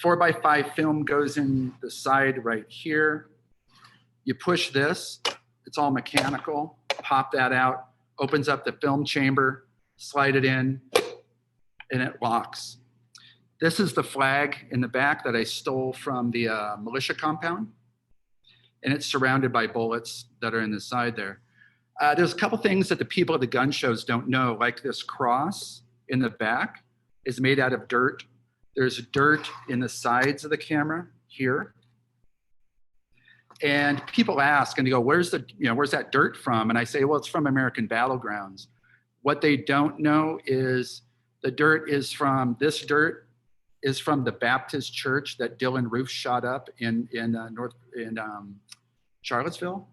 4x5 film goes in the side right here. You push this, it's all mechanical, pop that out, opens up the film chamber, slide it in, and it locks. This is the flag in the back that I stole from the militia compound, and it's surrounded by bullets that are in the side there. There's a couple things that the people at the gun shows don't know, like this cross in the back is made out of dirt. There's dirt in the sides of the camera here. And people ask and they go, where's that dirt from? And I say, well, it's from American battlegrounds. What they don't know is the dirt is from the Baptist church that Dylan Roof shot up in Charlottesville.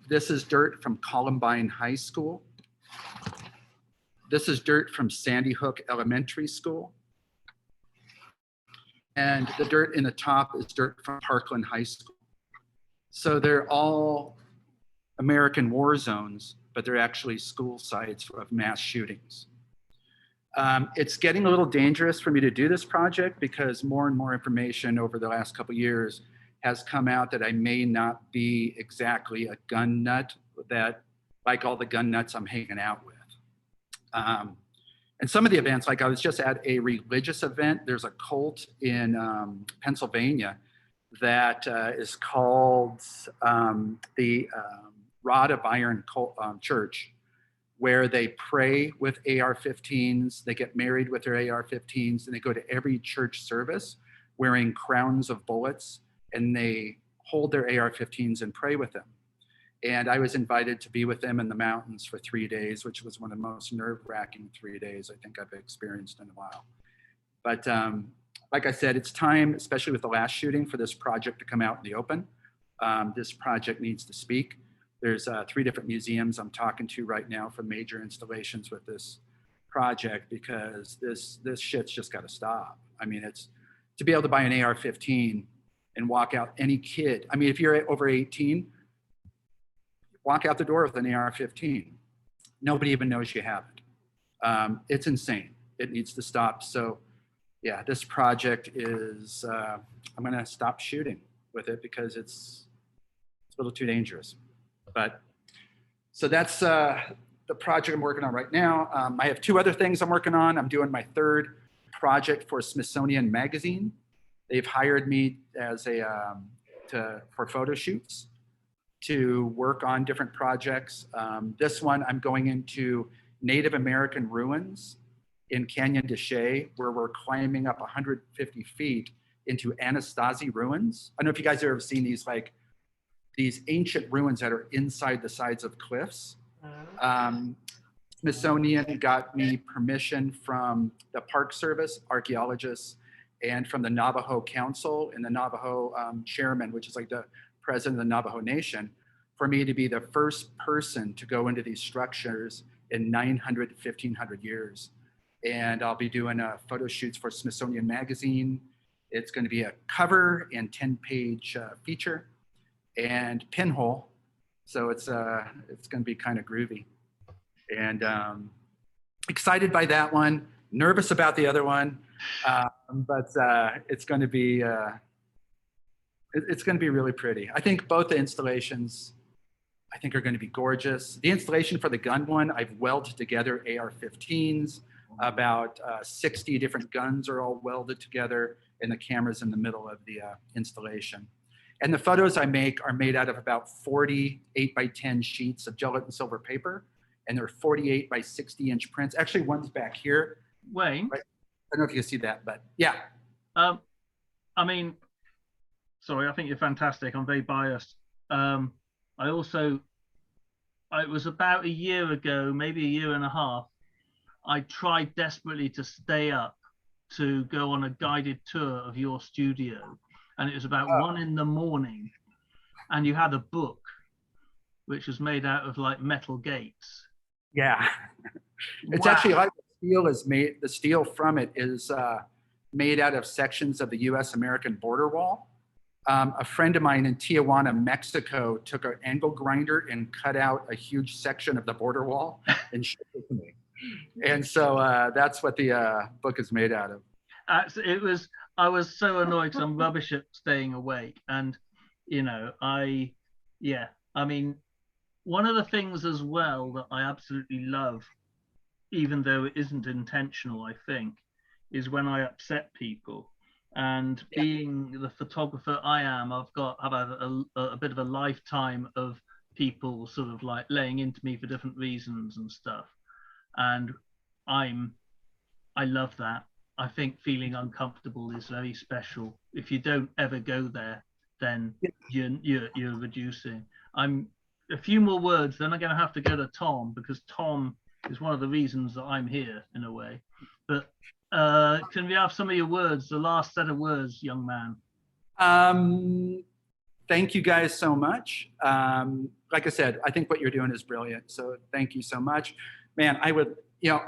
This is dirt from Columbine High School. This is dirt from Sandy Hook Elementary School. And the dirt in the top is dirt from Parkland High School. So they're all American war zones, but they're actually school sites of mass shootings. It's getting a little dangerous for me to do this project because more and more information over the last couple of years has come out that I may not be exactly a gun nut, that like all the gun nuts I'm hanging out with. And some of the events, like I was just at a religious event, there's a cult in Pennsylvania that is called the Rod of Iron Church, where they pray with AR-15s, they get married with their AR-15s, and they go to every church service wearing crowns of bullets, and they hold their AR-15s and pray with them. And I was invited to be with them in the mountains for 3 days, which was one of the most nerve-wracking 3 days I think I've experienced in a while. But like I said, it's time, especially with the last shooting, for this project to come out in the open. This project needs to speak. There's 3 different museums I'm talking to right now for major installations with this project, because this shit's just got to stop. I mean, it's to be able to buy an AR-15 and walk out, any kid. I mean, if you're over 18, walk out the door with an AR-15. Nobody even knows you have it. It's insane. It needs to stop. So yeah, this project is, I'm gonna stop shooting with it because it's a little too dangerous. But so that's the project I'm working on right now. I have 2 other things I'm working on. I'm doing my 3rd project for Smithsonian Magazine. They've hired me as for photo shoots to work on different projects. This one, I'm going into Native American ruins in Canyon de Chelly, where we're climbing up 150 feet into Anasazi ruins. I don't know if you guys have ever seen these ancient ruins that are inside the sides of cliffs. Smithsonian got me permission from the Park Service, archaeologists, and from the Navajo Council and the Navajo chairman, which is like the president of the Navajo Nation, for me to be the first person to go into these structures in 900 to 1500 years. And I'll be doing photo shoots for Smithsonian Magazine. It's going to be a cover and 10-page feature and pinhole. So it's going to be kind of groovy. And excited by that one, nervous about the other one, but it's going to be really pretty. I think both the installations, I think, are going to be gorgeous. The installation for the gun one, I've welded together AR-15s. About 60 different guns are all welded together, and the camera's in the middle of the installation. And the photos I make are made out of about 40 8x10 sheets of gelatin silver paper, and they're 48 by 60-inch prints. Actually, one's back here. Wayne? Right? I don't know if you can see that, but yeah. I mean, sorry, I think you're fantastic. I'm very biased. It was about a year ago, maybe a year and a half, I tried desperately to stay up to go on a guided tour of your studio. And it was about 1 in the morning. And you had a book, which was made out of like metal gates. Yeah. It's Wow. actually like the steel from it is made out of sections of the US-American border wall. A friend of mine in Tijuana, Mexico, took an angle grinder and cut out a huge section of the border wall and shipped it to me. And so that's what the book is made out of. I was so annoyed because I'm rubbish at staying awake. And, you know, I mean, one of the things as well that I absolutely love, even though it isn't intentional, I think, is when I upset people. And being the photographer I am, I've had a bit of a lifetime of people sort of like laying into me for different reasons and stuff. And I love that. I think feeling uncomfortable is very special. If you don't ever go there, then you're reducing. A few more words, then I'm going to have to go to Tom, because Tom is one of the reasons that I'm here in a way. But can we have some of your words, the last set of words, young man? Thank you guys so much. Like I said, I think what you're doing is brilliant. So thank you so much. Man, I would,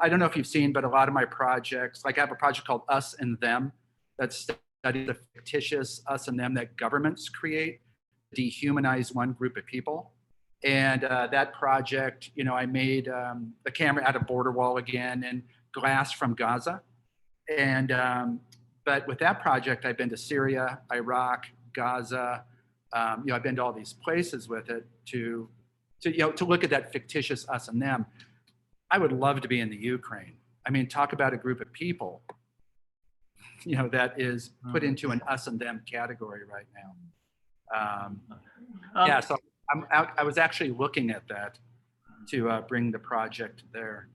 I don't know if you've seen, but a lot of my projects, like I have a project called Us and Them that studies the fictitious us and them that governments create to dehumanize one group of people. And that project, I made the camera out of border wall again and glass from Gaza. And, but with that project, I've been to Syria, Iraq, Gaza. I've been to all these places with it to look at that fictitious us and them. I would love to be in the Ukraine. I mean, talk about a group of people, that is put into an us and them category right now. So I was actually looking at that to bring the project there.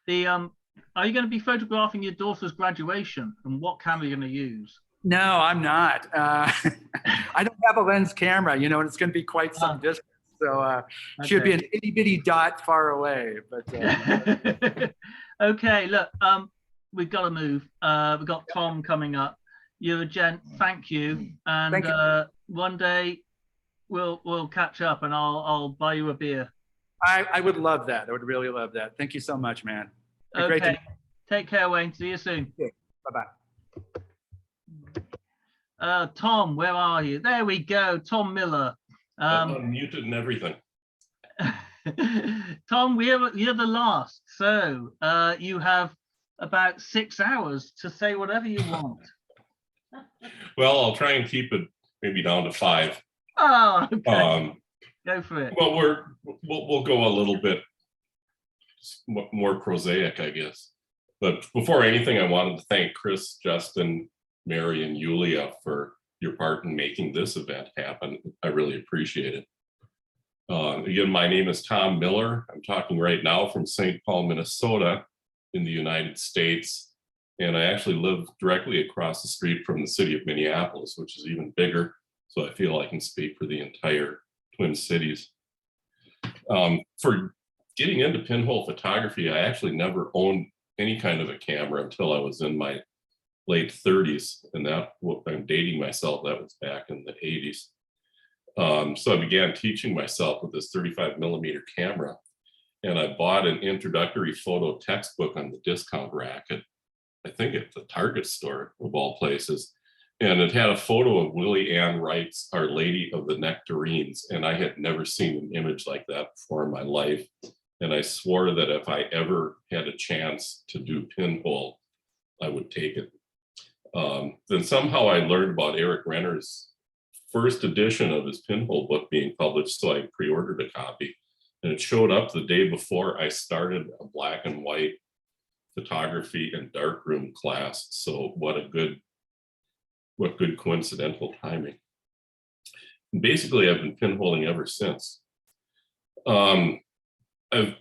Are you going to be photographing your daughter's graduation, and what camera are you going to use? No, I'm not. I don't have a lens camera, and it's going to be quite some distance. So should be an itty bitty dot far away. But okay, look, we've got to move. We've got Tom coming up. You're a gent. Thank you. And thank you. One day we'll catch up, and I'll buy you a beer. I would love that. I would really love that. Thank you so much, man. Okay. Great to Take care, Wayne. See you soon. Bye-bye. Tom, where are you? There we go. Tom Miller. I'm unmuted and everything. Tom, you're the last. So you have about 6 hours to say whatever you want. Well, I'll try and keep it maybe down to 5. Oh, okay. Go for it. Well, we'll go a little bit more prosaic, I guess. But before anything, I wanted to thank Chris, Justin, Mary, and Yulia for your part in making this event happen. I really appreciate it. Again, my name is Tom Miller. I'm talking right now from St. Paul, Minnesota in the United States. And I actually live directly across the street from the city of Minneapolis, which is even bigger. So I feel I can speak for the entire Twin Cities. For getting into pinhole photography, I actually never owned any kind of a camera until I was in my late 30s. And that, I'm dating myself, that was back in the 80s. So I began teaching myself with this 35mm camera, and I bought an introductory photo textbook on the discount rack at, I think at the Target store of all places. And it had a photo of Willie Ann Wright's Our Lady of the Nectarines. And I had never seen an image like that before in my life. And I swore that if I ever had a chance to do pinhole, I would take it. Then somehow I learned about Eric Renner's first edition of his pinhole book being published, so I pre-ordered a copy. And it showed up the day before I started a black and white photography and darkroom class. So what good coincidental timing. And basically, I've been pinholing ever since. I've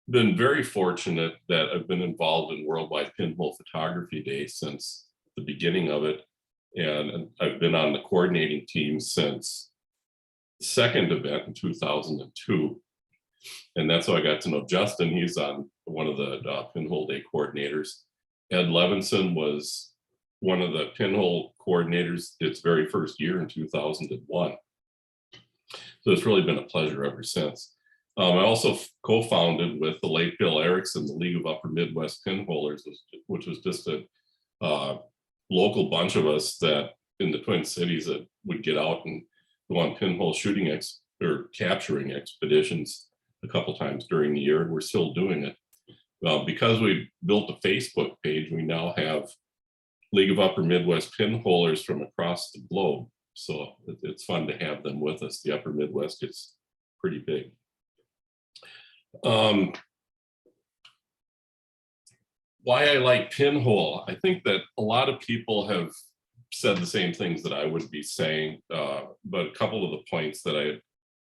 been very fortunate that I've been involved in Worldwide Pinhole Photography Day since the beginning of it. And I've been on the coordinating team since the second event in 2002. And that's how I got to know Justin. He's on one of the Pinhole Day coordinators. Ed Levinson was one of the pinhole coordinators its very first year in 2001. So it's really been a pleasure ever since. I also co-founded with the late Bill Erickson, the League of Upper Midwest Pinholers, which was just a local bunch of us that in the Twin Cities that would get out and go on pinhole shooting or capturing expeditions a couple times during the year, and we're still doing it. Because we built a Facebook page, we now have League of Upper Midwest Pinholers from across the globe. So it's fun to have them with us. The Upper Midwest gets pretty big. Why I like pinhole, I think that a lot of people have said the same things that I would be saying, but a couple of the points that I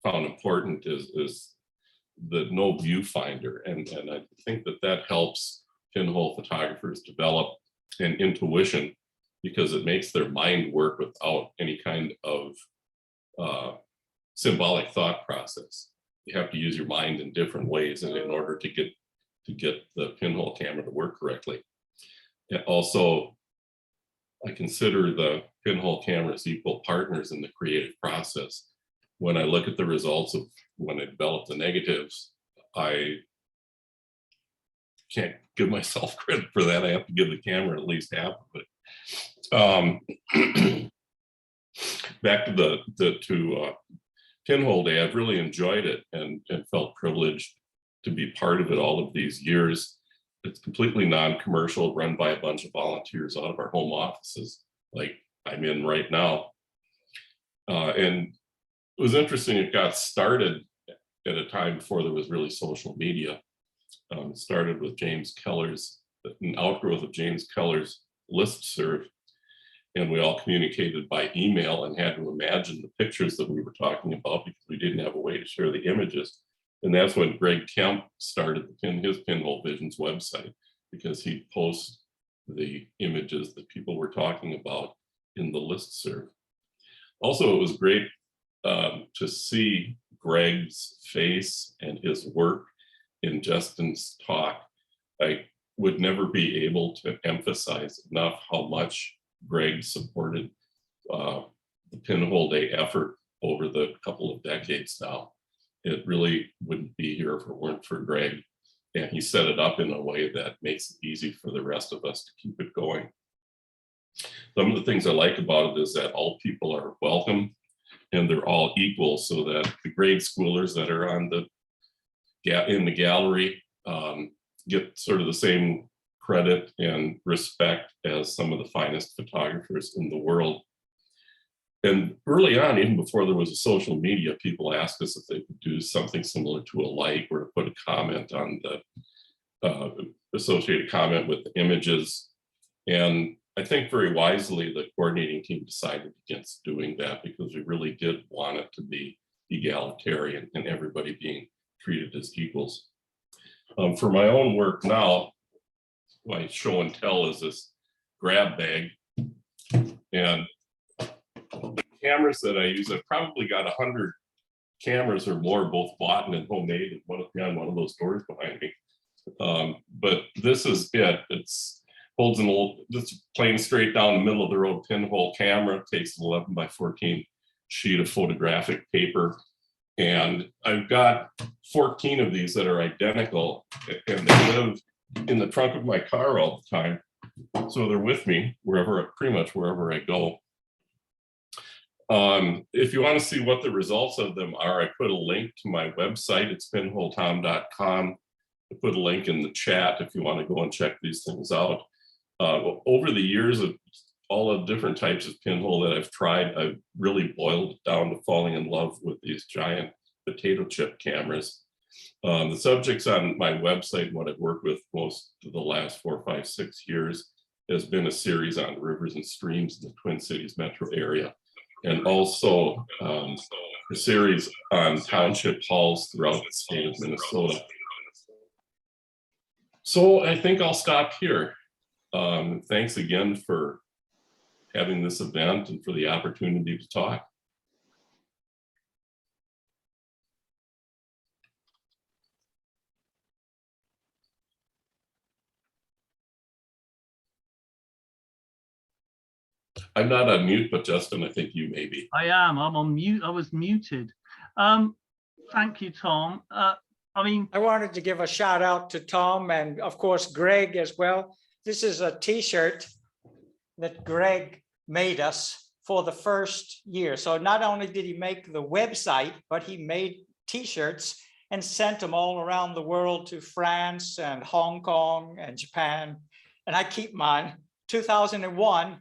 found important is the no viewfinder, and I think that helps pinhole photographers develop an intuition because it makes their mind work without any kind of symbolic thought process. You have to use your mind in different ways in order to get the pinhole camera to work correctly. And also, I consider the pinhole cameras equal partners in the creative process. When I look at the results of when I develop the negatives, I can't give myself credit for that. I have to give the camera at least half of it. Back to the Pinhole Day, I've really enjoyed it and felt privileged to be part of it all of these years. It's completely non-commercial, run by a bunch of volunteers out of our home offices, like I'm in right now. And it was interesting, it got started at a time before there was really social media. It started with James Keller's, an outgrowth of James Keller's listserv. And we all communicated by email and had to imagine the pictures that we were talking about because we didn't have a way to share the images. And that's when Greg Kemp started his Pinhole Visions website, because he'd post the images that people were talking about in the listserv. Also, it was great to see Greg's face and his work in Justin's talk. I would never be able to emphasize enough how much Greg supported the Pinhole Day effort over the couple of decades now. It really wouldn't be here if it weren't for Greg. And he set it up in a way that makes it easy for the rest of us to keep it going. Some of the things I like about it is that all people are welcome and they're all equal, so that the grade schoolers that are on in the gallery get sort of the same credit and respect as some of the finest photographers in the world. And early on, even before there was a social media, people asked us if they could do something similar to a like, or to put a comment on the associated comment with the images. And I think very wisely, the coordinating team decided against doing that, because we really did want it to be egalitarian and everybody being treated as equals. For my own work now, my show and tell is this grab bag. And the cameras that I use, I've probably got 100 cameras or more, both bought and homemade, and one behind one of those doors behind me. But this is it. It's holds an old, just plain straight down the middle of the road pinhole camera. It takes an 11 by 14 sheet of photographic paper. And I've got 14 of these that are identical, and they live in the trunk of my car all the time. So they're with me pretty much wherever I go. If you want to see what the results of them are, I put a link to my website. It's pinholetom.com. I put a link in the chat if you want to go and check these things out. Over the years of all the different types of pinhole that I've tried, I've really boiled it down to falling in love with these giant potato chip cameras. The subjects on my website, what I've worked with most of the last 4, 5, 6 years, has been a series on rivers and streams in the Twin Cities metro area, and also a series on township halls throughout the state of Minnesota. So I think I'll stop here. Thanks again for having this event and for the opportunity to talk. I'm not on mute, but Justin, I think you may be. I am. I'm on mute. I was muted. Thank you, Tom. I wanted to give a shout out to Tom and of course Greg as well. This is a t-shirt that Greg made us for the first year. So not only did he make the website, but he made t-shirts and sent them all around the world to France and Hong Kong and Japan. And I keep mine. 2001,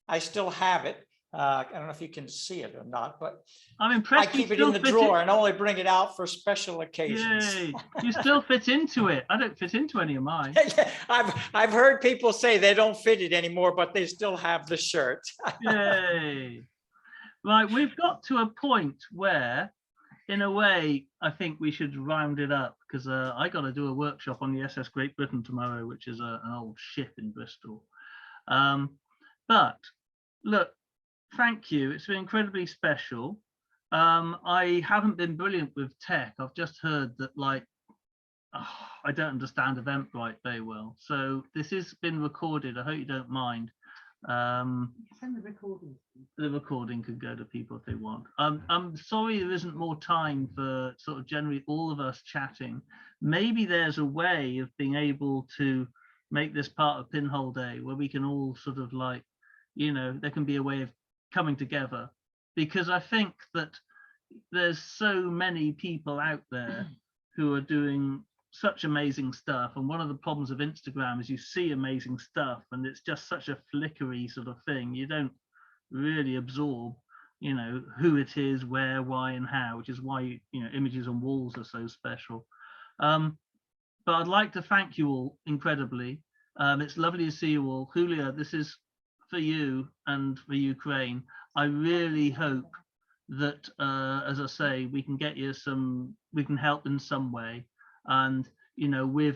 I still have it. I don't know if you can see it or not, but I'm impressed. I keep it in the drawer and only bring it out for special occasions. Yay. You still fit into it. I don't fit into any of mine. I've heard people say they don't fit it anymore, but they still have the shirt. Yay. Right, we've got to a point where, in a way, I think we should round it up, because I got to do a workshop on the SS Great Britain tomorrow, which is an old ship in Bristol. But look, thank you. It's been incredibly special. I haven't been brilliant with tech. I've just heard that, like, I don't understand Eventbrite very well. So this has been recorded. I hope you don't mind. Send the recording. The recording could go to people if they want. I'm sorry there isn't more time for sort of generally all of us chatting. Maybe there's a way of being able to make this part of Pinhole Day where we can all sort of, like, you know, there can be a way of coming together, because I think that there's so many people out there who are doing such amazing stuff. And one of the problems of Instagram is you see amazing stuff and it's just such a flickery sort of thing. You don't really absorb, you know, who it is, where, why, and how, which is why, you know, images on walls are so special. But I'd like to thank you all incredibly. It's lovely to see you all. Julia, this is for you and for Ukraine. I really hope that, as I say, we can get you we can help in some way. And, you know, we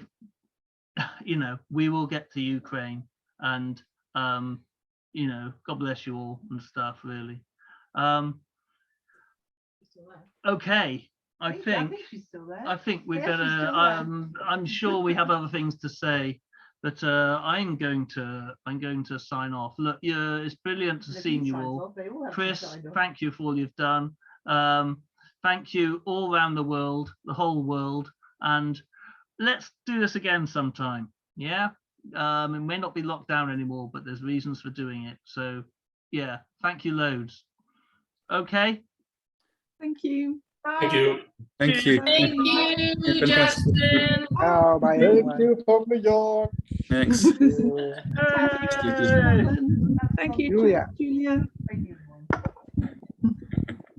will get to Ukraine, and, you know, God bless you all and stuff, really. Okay. I think we're gonna, I'm sure we have other things to say, but I'm going to sign off. Look, yeah, it's brilliant to see you all. Chris, thank you for all you've done. Thank you all around the world, the whole world, and let's do this again sometime. Yeah, it may not be locked down anymore, but there's reasons for doing it. So yeah, thank you loads. Okay. Thank you. Thank you. Thank you. Thank you, Justin. Oh, bye. Thank you from New York. Thanks. Thank you, Julia. Thank you.